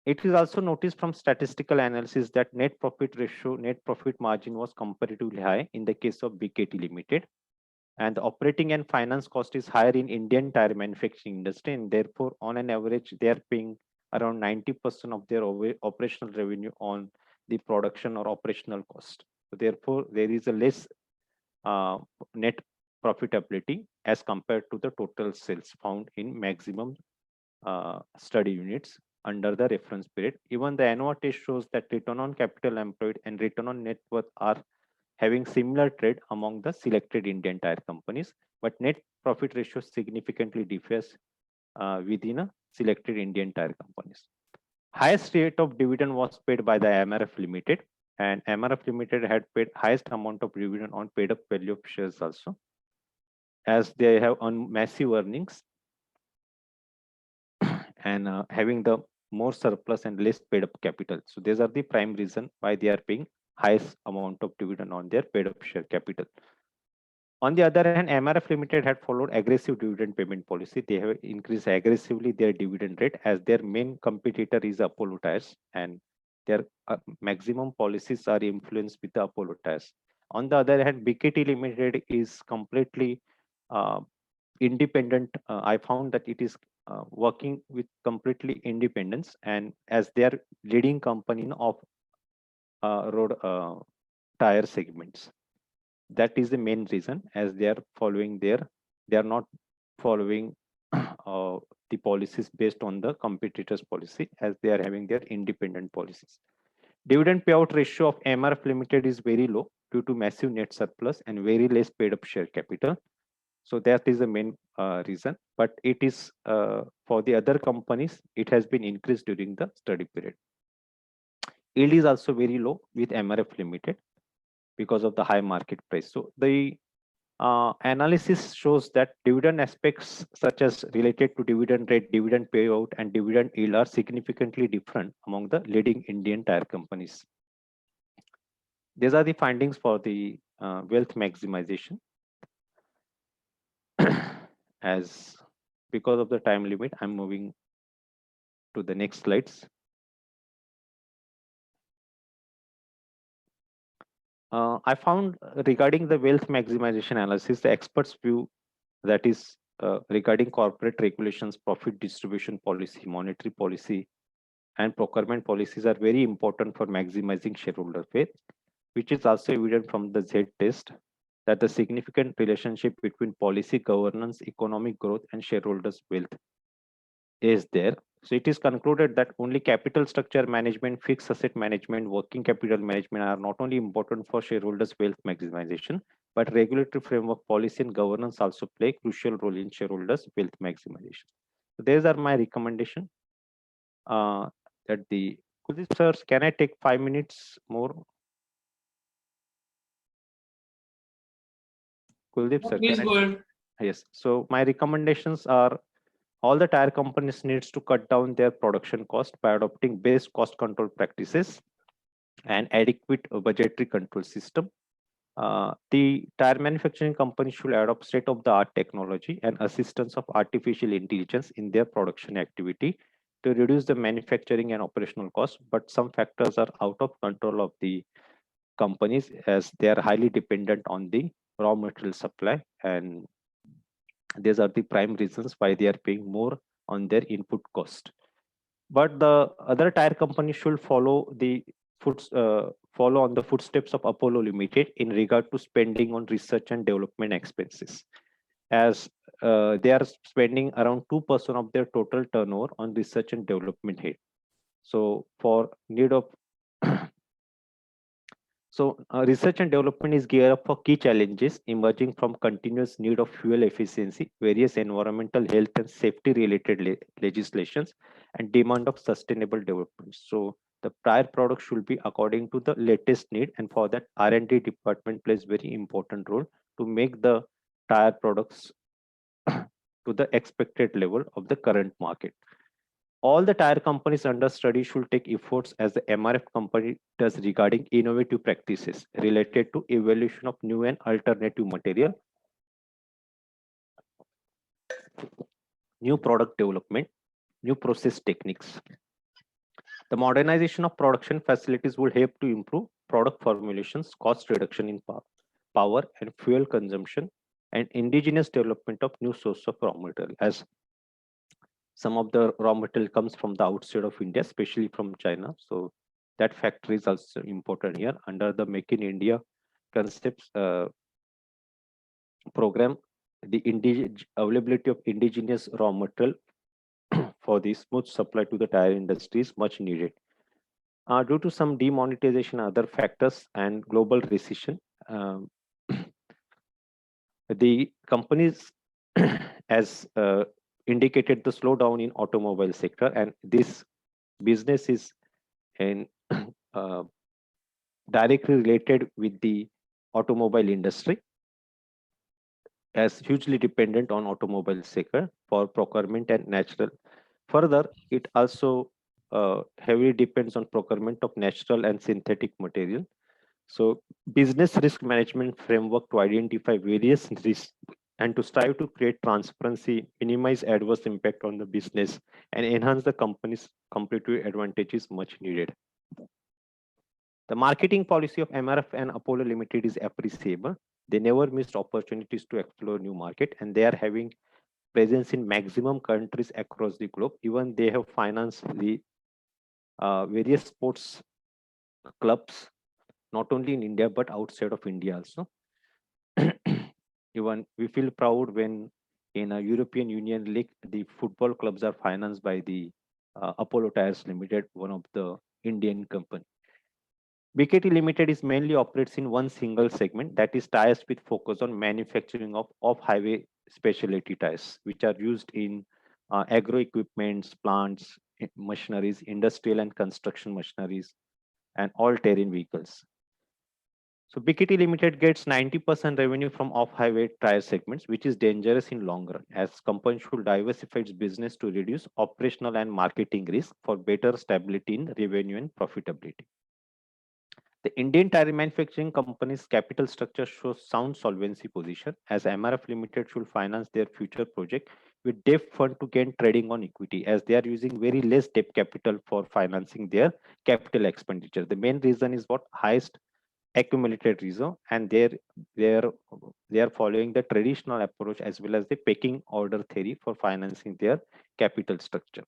It is also noticed from statistical analysis that net profit ratio, net profit margin was comparatively high in the case of BKT Limited, and the operating and finance cost is higher in Indian tire manufacturing industry, and therefore on an average they are paying around 90% of their operational revenue on the production or operational cost. So therefore there is a less net profitability as compared to the total sales found in maximum study units under the reference period. Even the ANOVA test shows that return on capital employed and return on net worth are having similar trade among the selected Indian tire companies, but net profit ratio significantly differs within a selected Indian tire companies. Highest rate of dividend was paid by the MRF Limited, and MRF Limited had paid highest amount of dividend on paid up value of shares also, as they have on massive earnings and having the more surplus and less paid up capital. So these are the prime reason why they are paying highest amount of dividend on their paid up share capital. On the other hand, MRF Limited had followed aggressive dividend payment policy. They have increased aggressively their dividend rate, as their main competitor is Apollo Tyres, and their maximum policies are influenced with the Apollo Tyres. On the other hand, BKT Limited is completely independent. I found that it is working with completely independence and as their leading company of road tire segments. That is the main reason, as they are following they are not following the policies based on the competitors policy, as they are having their independent policies. Dividend payout ratio of MRF Limited is very low due to massive net surplus and very less paid up share capital. So that is the main reason. But it is for the other companies, it has been increased during the study period. Yield is also very low with MRF Limited because of the high market price. So the analysis shows that dividend aspects such as related to dividend rate, dividend payout, and dividend yield are significantly different among the leading Indian tire companies. These are the findings for the wealth maximization. As because of the time limit, I'm moving to the next slides. I found regarding the wealth maximization analysis, the experts view that is regarding corporate regulations, profit distribution policy, monetary policy, and procurement policies are very important for maximizing shareholder wealth, which is also evident from the Z test that the significant relationship between policy governance, economic growth, and shareholders' wealth is there. So it is concluded that only capital structure management, fixed asset management, working capital management are not only important for shareholders' wealth maximization, but regulatory framework, policy, and governance also play a crucial role in shareholders' wealth maximization. So these are my recommendation. That the Kuldeep sir, can I take 5 minutes more? Kuldeep sir, Please go ahead. Yes. So my recommendations are all the tire companies needs to cut down their production cost by adopting best cost control practices and adequate budgetary control system. The tire manufacturing company should adopt state-of-the-art technology and assistance of artificial intelligence in their production activity to reduce the manufacturing and operational costs. But some factors are out of control of the companies, as they are highly dependent on the raw material supply, and these are the prime reasons why they are paying more on their input cost. But the other tire companies should follow follow on the footsteps of Apollo Limited in regard to spending on research and development expenses, as they are spending around 2% of their total turnover on research and development here. So for need of research and development is geared up for key challenges emerging from continuous need of fuel efficiency, various environmental, health, and safety related legislations, and demand of sustainable development. So the prior product should be according to the latest need, and for that R&D department plays very important role to make the tire products to the expected level of the current market. All the tire companies under study should take efforts as the MRF company does regarding innovative practices related to evaluation of new and alternative material, new product development, new process techniques. The modernization of production facilities will help to improve product formulations, cost reduction in power and fuel consumption, and indigenous development of new source of raw material, as some of the raw material comes from the outside of India, especially from China. So that factor is also important here. Under the Make in India concepts program, the availability of indigenous raw material for the smooth supply to the tire industry is much needed. Due to some demonetization, other factors, and global recession, the companies as indicated the slowdown in automobile sector, and this business is in directly related with the automobile industry, as hugely dependent on automobile sector for procurement and natural. Further, it also heavily depends on procurement of natural and synthetic material. So business risk management framework to identify various risks and to strive to create transparency, minimize adverse impact on the business, and enhance the company's competitive advantage is much needed. The marketing policy of MRF and Apollo Limited is appreciable. They never missed opportunities to explore new market, and they are having presence in maximum countries across the globe. Even they have financed the various sports clubs, not only in India but outside of India also. Even we feel proud when in a European Union league, the football clubs are financed by the Apollo Tyres Limited, one of the Indian company. BKT Limited is mainly operates in one single segment, that is tires with focus on manufacturing of off-highway specialty tires, which are used in agro equipments, plants, machineries, industrial and construction machineries, and all-terrain vehicles. So BKT Limited gets 90% revenue from off-highway tire segments, which is dangerous in long run, as company should diversify its business to reduce operational and marketing risk for better stability in revenue and profitability. The Indian tire manufacturing company's capital structure shows sound solvency position, as MRF Limited should finance their future project with debt fund to gain trading on equity, as they are using very less debt capital for financing their capital expenditure. The main reason is what highest accumulated reserve, and they are following the traditional approach as well as the pecking order theory for financing their capital structure.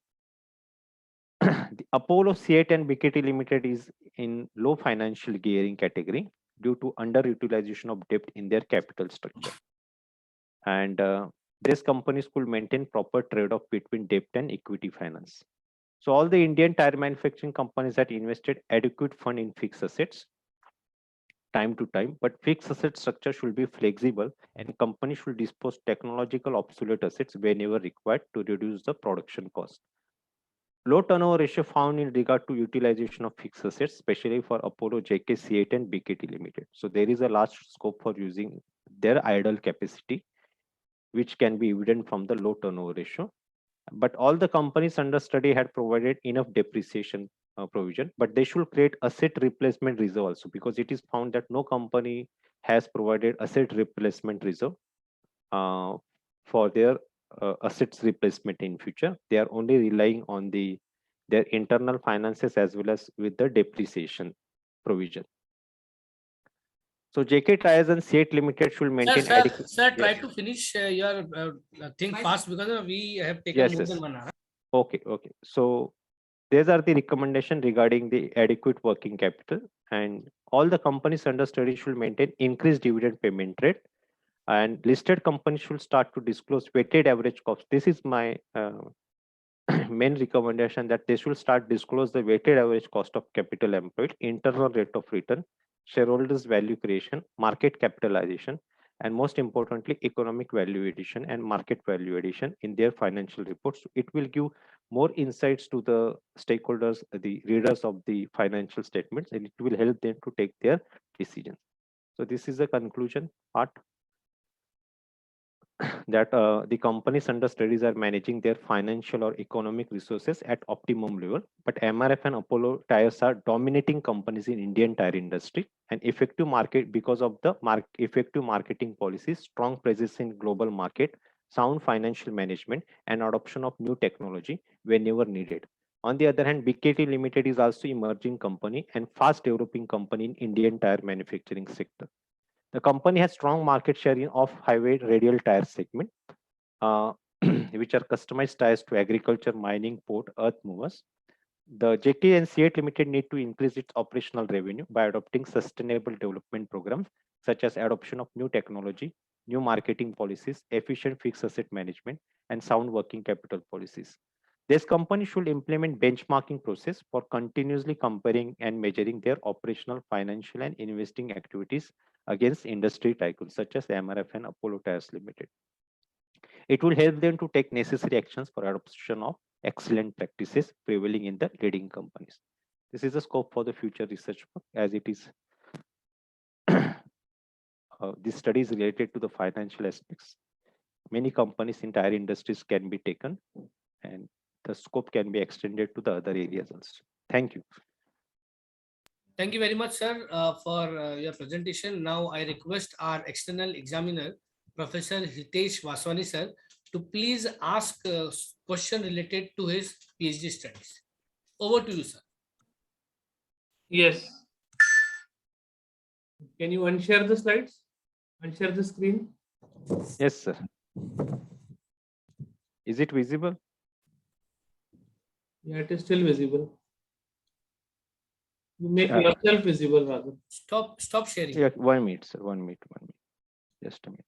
The Apollo C8 and BKT Limited is in low financial gearing category due to underutilization of debt in their capital structure, and these companies could maintain proper trade-off between debt and equity finance. So all the Indian tire manufacturing companies that invested adequate fund in fixed assets time to time, but fixed asset structure should be flexible, and company should dispose technological obsolete assets whenever required to reduce the production cost. Low turnover ratio found in regard to utilization of fixed assets, especially for Apollo JK-C8 and BKT Limited. So there is a large scope for using their idle capacity, which can be evident from the low turnover ratio. But all the companies under study had provided enough depreciation provision, but they should create asset replacement reserve also, because it is found that no company has provided asset replacement reserve for their assets replacement in future. They are only relying on their internal finances as well as with the depreciation provision. So JK Tires and C8 Limited should maintain adequate. Sir, try to finish your thing fast, because we have taken more than 1 hour. Okay. So these are the recommendation regarding the adequate working capital, and all the companies under study should maintain increased dividend payment rate, and listed companies should start to disclose weighted average cost. This is my main recommendation, that they should start disclose the weighted average cost of capital employed, internal rate of return, shareholders value creation, market capitalization, and most importantly economic value addition and market value addition in their financial reports. It will give more insights to the stakeholders, the readers of the financial statements, and it will help them to take their decisions. So this is the conclusion part, that the companies under studies are managing their financial or economic resources at optimum level, but MRF and Apollo Tires are dominating companies in Indian tire industry, and effective market because of the effective marketing policies, strong presence in global market, sound financial management, and adoption of new technology whenever needed. On the other hand, BKT Limited is also emerging company and fast developing company in Indian tire manufacturing sector. The company has strong market share in off-highway radial tire segment, which are customized tires to agriculture, mining, port, earth movers. The JK and C8 Limited need to increase its operational revenue by adopting sustainable development programs, such as adoption of new technology, new marketing policies, efficient fixed asset management, and sound working capital policies. This company should implement benchmarking process for continuously comparing and measuring their operational, financial, and investing activities against industry tycoons such as MRF and Apollo Tires Limited. It will help them to take necessary actions for adoption of excellent practices prevailing in the leading companies. This is the scope for the future research work, as it is this study is related to the financial aspects. Many companies in tire industries can be taken, and the scope can be extended to the other areas also. Thank you. Thank you very much, sir, for your presentation. Now I request our external examiner, Professor Hitesh Vaswani, sir, to please ask a question related to his PhD studies. Over to you, sir. Yes. Can you unshare the slides? Unshare the screen? Yes, sir. Is it visible? Yeah, it is still visible. You make Uh, yourself visible rather. Stop sharing. Yeah, 1 minute, sir. 1 minute. 1 minute. Just a minute.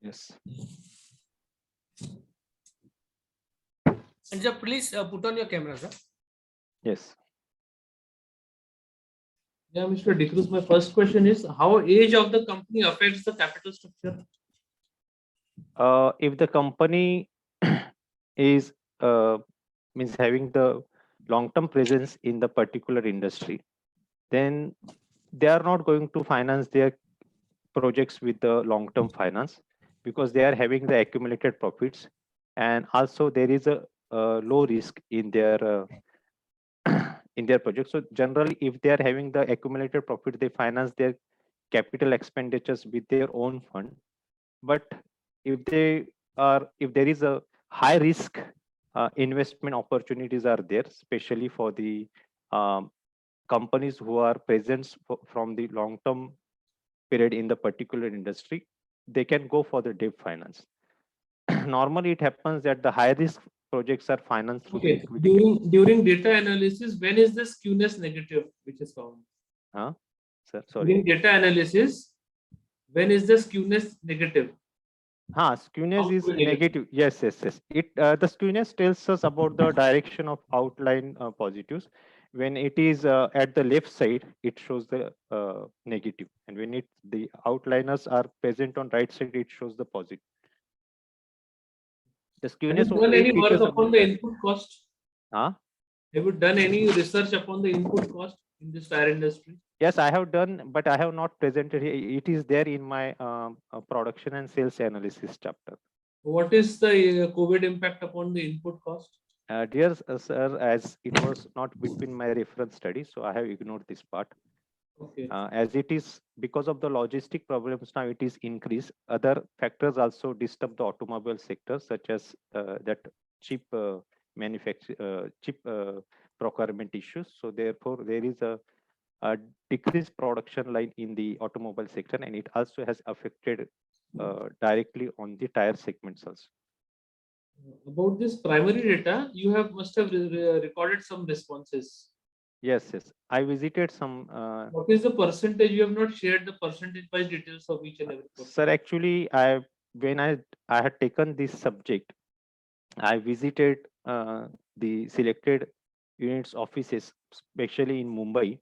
Yes. And just please put on your camera, sir. Yes. Yeah, Mr. Dikrus, my first question is how age of the company affects the capital structure? If the company is means having the long-term presence in the particular industry, then they are not going to finance their projects with the long-term finance because they are having the accumulated profits, and also there is a low risk in their in their project. So generally, if they are having the accumulated profit, they finance their capital expenditures with their own fund. But if if there is a high risk investment opportunities are there, especially for the um, companies who are present from the long term period in the particular industry, they can go for the debt finance. Normally it happens that the high risk projects are financed through the Okay. equity. During data analysis, when is the skewness negative, which is found? Sir, sorry. During data analysis, when is the skewness negative? Skewness How is to be negative. Yes, yes, yes. It the skewness tells us about the direction of outline positives. When it is at the left side, it shows the negative, and when the outliners are present on right side, it shows the positive. The Have you skewness done only any work teaches upon about the that. input cost? Huh? Have you done any research upon the input cost in this tire industry? Yes, I have done, but I have not presented here. It is there in my production and sales analysis chapter. What is the COVID impact upon the input cost? Dear sir, as it was not between my reference study, so I have ignored this part. Okay. As it is because of the logistic problems now, it is increased. Other factors also disturb the automobile sector, such as that chip chip procurement issues. So therefore, there is a decreased production line in the automobile sector, and it also has affected directly on the tire segments also. About this primary data, you must have recorded some responses. Yes, yes. I visited some. What is the percentage? You have not shared the percentage by details of each and every question. Sir, actually, when I had taken this subject, I visited the selected units offices, especially in Mumbai.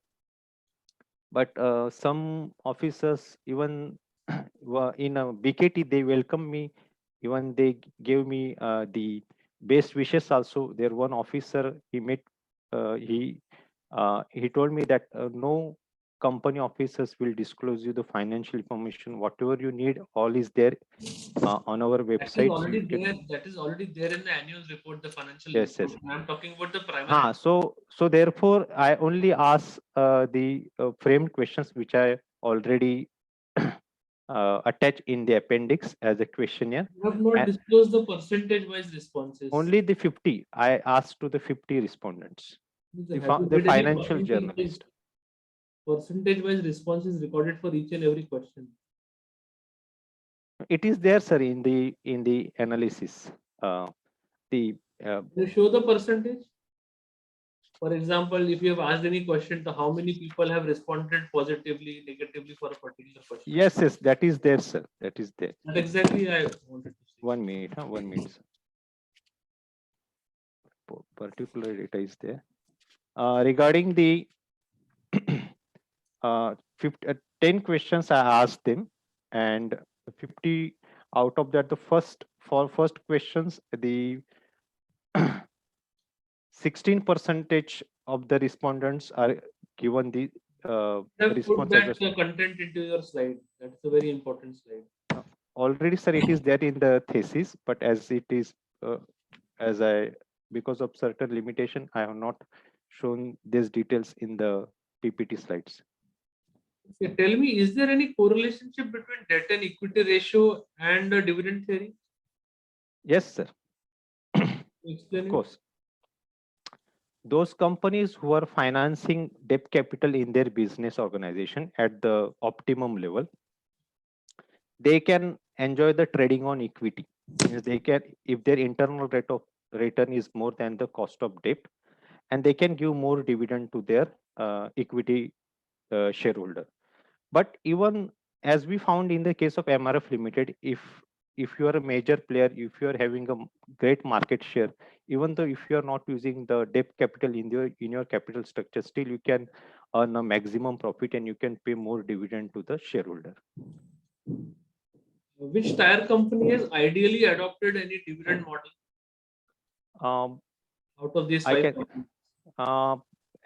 But some officers, even in a BKT, they welcomed me. Even they gave me the best wishes. Also, there one officer he met. He told me that no company officers will disclose you the financial information. Whatever you need, all is there on our That is website. So already you can. there. That is already there in the annual report, the financial Yes, yes. information. I'm talking about the primary. So therefore, I only ask the framed questions which I already attach in the appendix as a questionnaire. You have not And disclosed the percentage-wise responses. only the 50 I asked to the 50 respondents, Have you the made any financial journalist. percentage-wise responses recorded for each and every question? It is there, sir, in the analysis. The Can you show the percentage? For example, if you have asked any question, to how many people have responded positively, negatively for a particular question? yes, yes, that is there, sir. That is there. That exactly I wanted to see. 1 minute, 1 minute, sir. Particular data is there. Regarding the 10 questions I asked them, and 50 out of that, the first questions, the 16 percentage of the respondents are given the You have put response that as a, content into your slide. That's a very important slide. already, sir. It is there in the thesis, but as it is as I because of certain limitation, I have not shown these details in the PPT slides. Okay, tell me, is there any correlation between debt and equity ratio and dividend theory? Yes, sir. Explain Of it. course. those companies who are financing debt capital in their business organization at the optimum level, they can enjoy the trading on equity. Means they can, if their internal rate of return is more than the cost of debt, and they can give more dividend to their equity shareholder. But even as we found in the case of MRF Limited, if you are a major player, if you are having a great market share, even though if you are not using the debt capital in your capital structure, still you can earn a maximum profit and you can pay more dividend to the shareholder. Which tire company has ideally adopted any dividend model Um, out of these I five can, companies?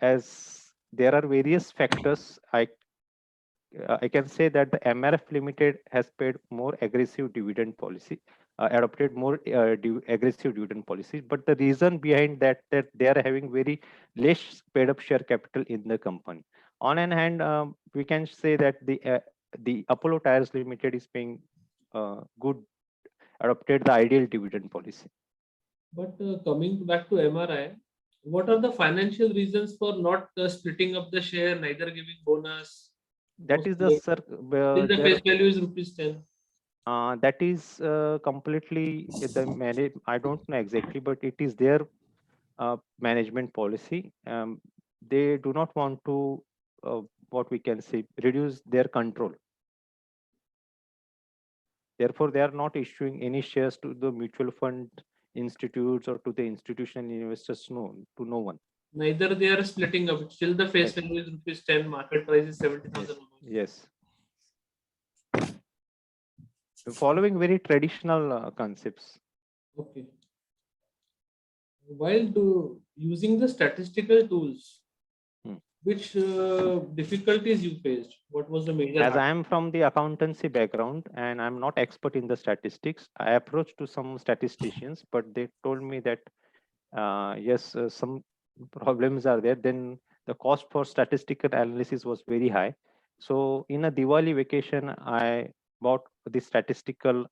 as there are various factors, I can say that the MRF Limited has paid more aggressive dividend policy, adopted more aggressive dividend policy. But the reason behind that they are having very less paid up share capital in the company. On an hand, we can say that the Apollo Tires Limited is paying good, adopted the ideal dividend policy. But coming back to MRI, what are the financial reasons for not splitting up the share, neither giving bonus? That is the Still the there. face value is rupees 10. That is completely the manage. I don't know exactly, but it is their management policy. They do not want to, what we can say, reduce their control. Therefore, they are not issuing any shares to the mutual fund institutes or to the institutional investors. No, to no one. Neither they are splitting up. Still the face Yes. value is rupees 10. Market price is 70,000. Yes. Following very traditional concepts. Okay. While using the statistical tools, which difficulties you faced? What was the major? As I am from the accountancy background and I'm not expert in the statistics, I approached to some statisticians, but they told me that yes, some problems are there. Then the cost for statistical analysis was very high. So in a Diwali vacation, I bought the statistical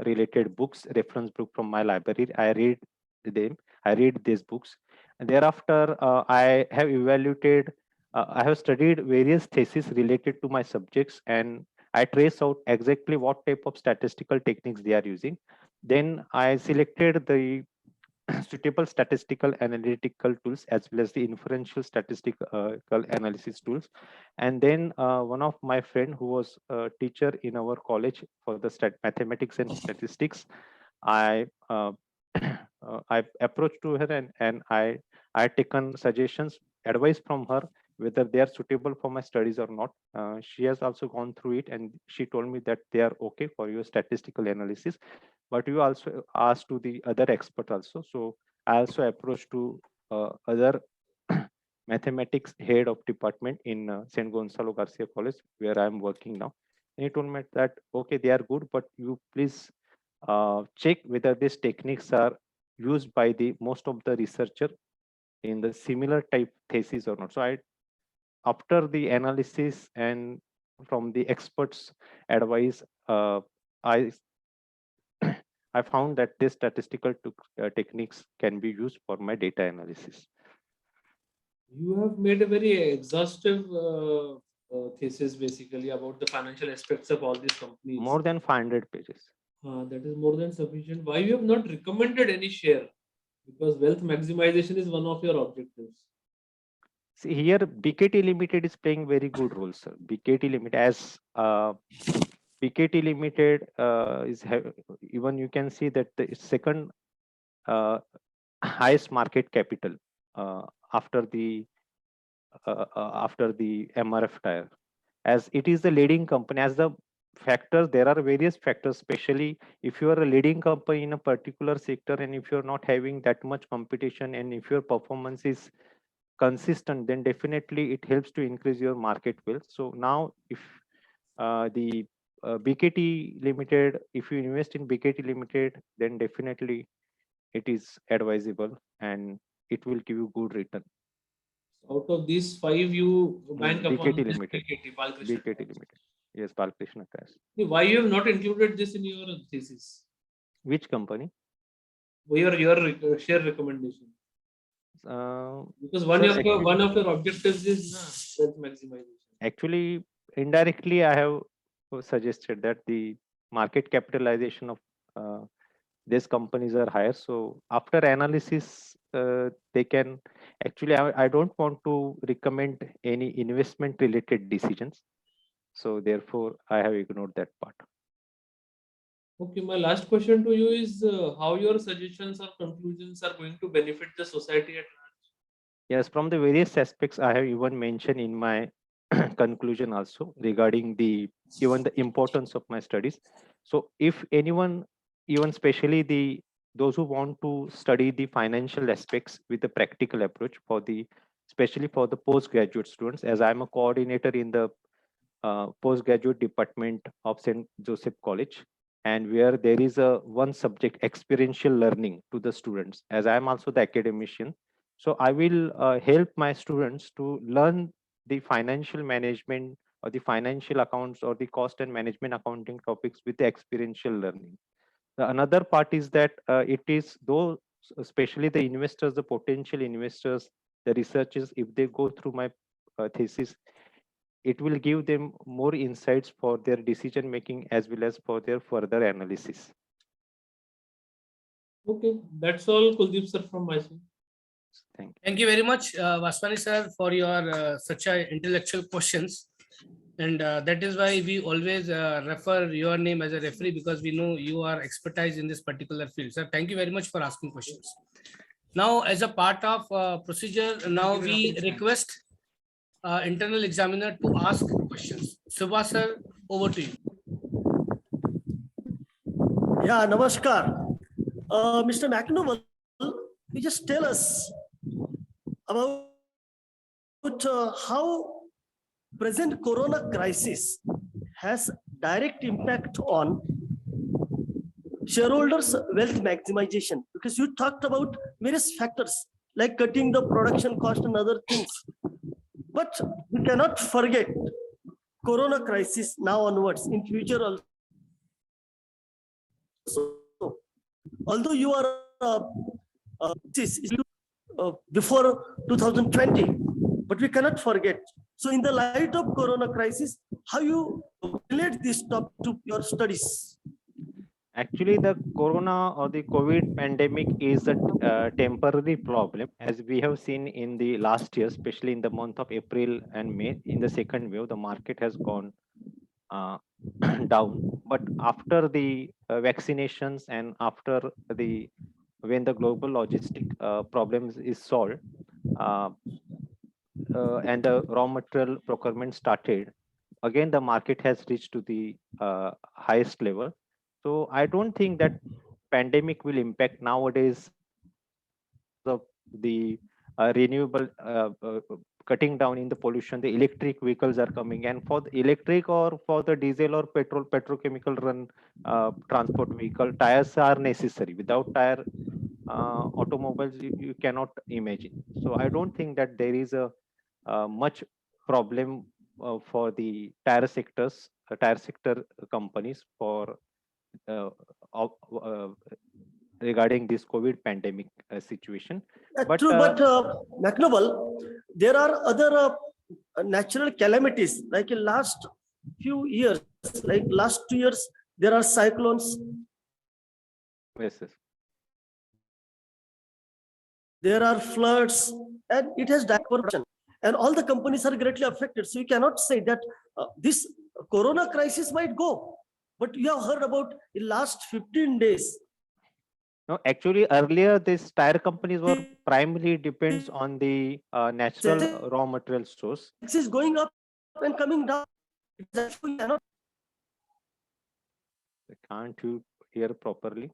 related books, reference book from my library. I read them. I read these books. And thereafter, I have evaluated. I have studied various theses related to my subjects, and I trace out exactly what type of statistical techniques they are using. Then I selected the suitable statistical analytical tools as well as the inferential statistical analysis tools. And then one of my friend who was a teacher in our college for the mathematics and statistics, I I approached to her and I taken suggestions, advice from her whether they are suitable for my studies or not. She has also gone through it and she told me that they are okay for your statistical analysis, but you also asked to the other expert also. So I also approached to other mathematics head of department in St. Gonzalo Garcia College, where I'm working now. And he told me that, okay, they are good, but you please check whether these techniques are used by the most of the researcher in the similar type thesis or not. So after the analysis and from the experts advice, I I found that these statistical techniques can be used for my data analysis. You have made a very exhaustive thesis basically about the financial aspects of all these companies. More than 500 pages. That is more than sufficient. Why you have not recommended any share? Because wealth maximization is one of your objectives. See, here BKT Limited is playing very good role, sir. BKT Limited, as BKT Limited is even you can see that the second highest market capital after the MRF tire, as it is the leading company. As the factors, there are various factors, especially if you are a leading company in a particular sector and if you're not having that much competition and if your performance is consistent, then definitely it helps to increase your market wealth. So now if the BKT Limited, if you invest in BKT Limited, then definitely it is advisable and it will give you good return. Out of these five, you bank upon BKT Limited. BKT Limited. Yes, Balkrishna Tires. Why you have not included this in your thesis? Which company? Your share recommendation. Because one Sir, of your actually- one of your objectives is wealth maximization. Actually, indirectly, I have suggested that the market capitalization of these companies are higher. So after analysis, they can actually, I don't want to recommend any investment related decisions. So therefore, I have ignored that part. Okay, my last question to you is how your suggestions or conclusions are going to benefit the society at large. Yes, from the various aspects I have even mentioned in my conclusion also regarding the even the importance of my studies. So if anyone, even especially those who want to study the financial aspects with a practical approach for the especially for the postgraduate students, as I'm a coordinator in the postgraduate department of St. Joseph College, and where there is a one subject experiential learning to the students, as I am also the academician. So I will help my students to learn the financial management or the financial accounts or the cost and management accounting topics with the experiential learning. The another part is that it is those, especially the investors, the potential investors, the researchers, if they go through my thesis, it will give them more insights for their decision making as well as for their further analysis. Okay, that's all, Kuldeep sir, from my side. Thank you. Thank you very much, Vaswani sir, for your such a intellectual questions. And that is why we always refer your name as a referee, because we know you are expertise in this particular field. Sir, thank you very much for asking questions. Now, as a part of procedure, now we request internal examiner to ask questions. Subha sir, over to you. Yeah, namaskar. Mr. McNoble, you just tell us about how present corona crisis has direct impact on shareholders' wealth maximization, because you talked about various factors like cutting the production cost and other things. But we cannot forget corona crisis now onwards in future also. Although you are before 2020, but we cannot forget. So in the light of corona crisis, how you relate this topic to your studies? Actually, the corona or the COVID pandemic is a temporary problem, as we have seen in the last year, especially in the month of April and May. In the second wave, the market has gone down. But after the vaccinations and after the when the global logistic problems is solved, and the raw material procurement started, again the market has reached to the highest level. So I don't think that pandemic will impact nowadays of the renewable cutting down in the pollution. The electric vehicles are coming, and for the electric or for the diesel or petrochemical run transport vehicle, tires are necessary. Without tire automobiles, you cannot imagine. So I don't think that there is a much problem for the tire sector companies for regarding this COVID pandemic situation. But, True, but McNoble, there are other natural calamities like in last few years, like last 2 years, there are cyclones, yes, yes. there are floods, and it has direct corruption. And all the companies are greatly affected. So you cannot say that this corona crisis might go. But you have heard about in last 15 days. No, actually, earlier these tire companies were primarily depends on the natural raw material source. It is going up and coming down. You cannot. Can't you hear properly?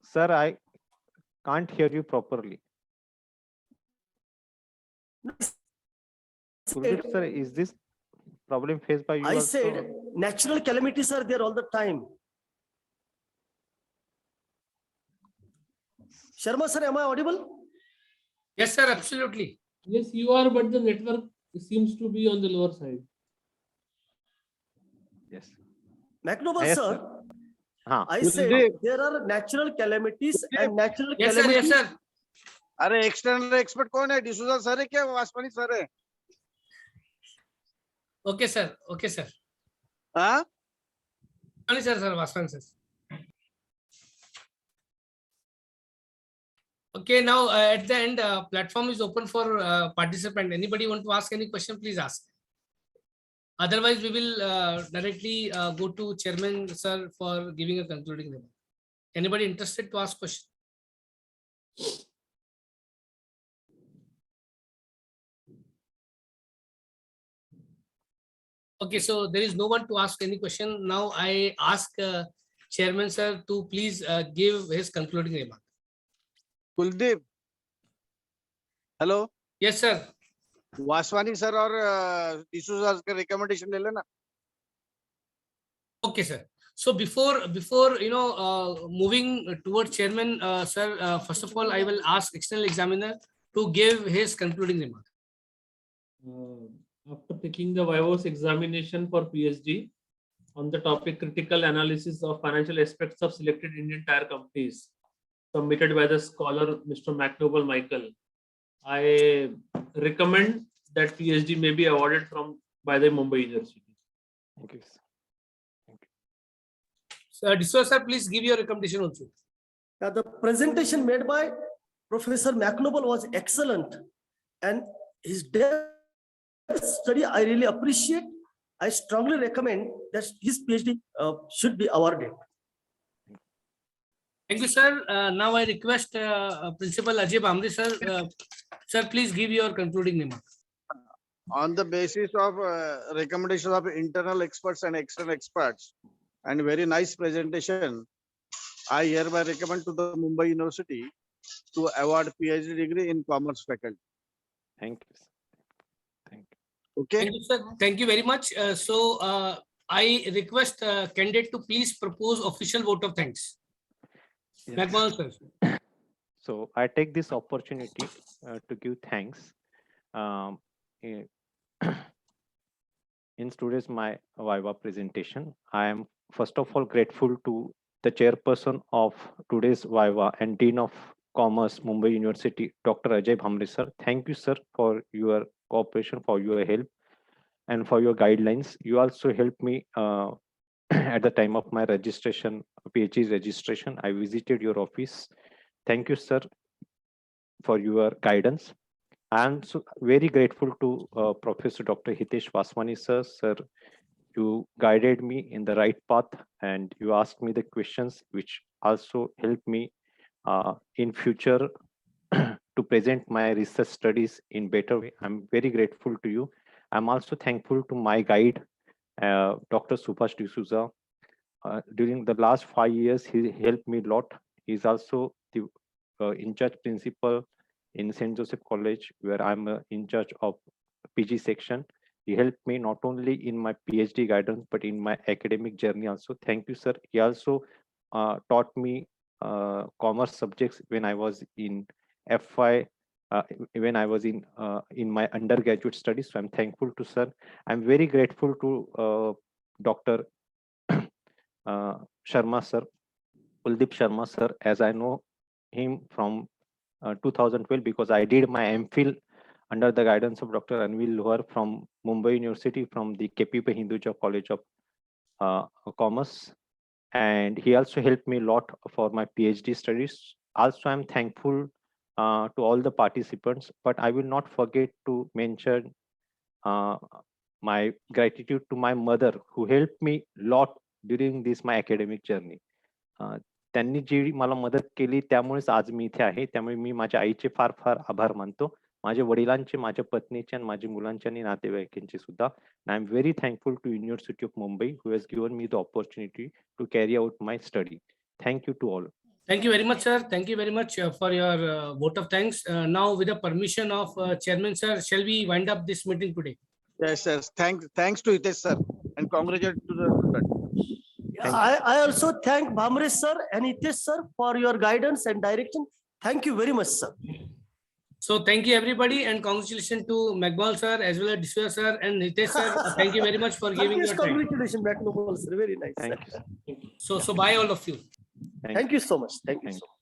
Sir, I can't hear you properly. Kuldeep sir, is this problem faced by you I also? said natural calamities are there all the time. Sharma sir, am I audible? Yes, sir, absolutely. Yes, you are, but the network seems to be on the lower side. Yes. McNoble Yes, sir, sir. हाँ, I said Kuldeep. there are natural calamities and natural Yes, sir. Yes, calamities. sir. अरे external expert कौन है? D'Souza sir है क्या? Vaswani sir है? Okay, sir. Okay, sir. हाँ? Sorry, sir. Sir, Vaswan, sir. Okay, now at the end, platform is open for participant. Anybody want to ask any question? Please ask. Otherwise, we will directly go to Chairman sir for giving a concluding remark. Anybody interested to ask question? Okay, so there is no one to ask any question. Now I ask Chairman sir to please give his concluding remark. Kuldeep, hello, Yes, sir. Vaswani sir और डिसूजा का recommendation ले लेना. Okay, sir. So before moving toward Chairman sir, first of all, I will ask external examiner to give his concluding remark. After taking the Vivos examination for PhD on the topic critical analysis of financial aspects of selected Indian tire companies submitted by the scholar Mr. McNoble Michael, I recommend that PhD may be awarded by the Mumbai University. thank you. Sir. So, D'Souza sir, please give your recommendation also. The presentation made by Professor McNoble was excellent, and his depth study I really appreciate. I strongly recommend that his PhD should be awarded. Thank you, sir. Now I request Principal Ajay Bhamre sir. Sir, please give your concluding remark. On the basis of recommendations of internal experts and external experts, and very nice presentation, I hereby recommend to the Mumbai University to award PhD degree in commerce faculty. Thank you. Sir. Thank you. Okay. Thank you, sir. Thank you very much. I request candidate to please propose official vote of thanks. Yes. McDonald, sir. So I take this opportunity to give thanks. In today's my Viva presentation, I am first of all grateful to the chairperson of today's Viva and Dean of Commerce, Mumbai University, Dr. Ajay Bhamre sir. Thank you, sir, for your cooperation, for your help, and for your guidelines. You also helped me at the time of my registration, PhD registration. I visited your office. Thank you, sir, for your guidance. I am so very grateful to Professor Dr. Hitesh Vaswani sir. Sir, you guided me in the right path, and you asked me the questions which also helped me in future to present my research studies in better way. I'm very grateful to you. I'm also thankful to my guide, Dr. Subhash D'Souza. During the last 5 years, he helped me a lot. He's also the in-charge principal in St. Joseph College, where I'm in charge of PG section. He helped me not only in my PhD guidance, but in my academic journey also. Thank you, sir. He also taught me commerce subjects when I was in FY, when I was in my undergraduate studies. So I'm thankful to sir. I'm very grateful to Dr. Sharma sir, Kuldeep Sharma sir, as I know him from 2012 because I did my MPhil under the guidance of Dr. Anvil Lohar from Mumbai University from the KPP Hinduja College of Commerce. And he also helped me a lot for my PhD studies. Also, I'm thankful to all the participants, but I will not forget to mention my gratitude to my mother who helped me a lot during this my academic journey. त्यांनी जी मला मदत केली त्यामुळेच आज मी इथे आहे. त्यामुळे मी माझ्या आईचे फार फार आभार मानतो. माझ्या वडिलांचे, माझ्या पत्नीचे आणि माझ्या मुलांचे आणि नातेवाईकांचे सुद्धा. I am very thankful to university of Mumbai who has given me the opportunity to carry out my study. Thank you to all. Thank you very much, sir. Thank you very much for your vote of thanks. Now, with the permission of Chairman, sir, shall we wind up this meeting today? Yes, yes. Thanks to Hitesh sir, and congratulations to the student. I also thank Bhamre sir and Hitesh sir for your guidance and direction. Thank you very much, sir. So thank you everybody and congratulations to McBall sir as well as D'Souza sir and Hitesh sir. Thank you very much for giving Yes, your time. congratulations, McNoble, sir. Very nice. Thank you. So bye all of you. Thank you so much. Thank you Thank so much.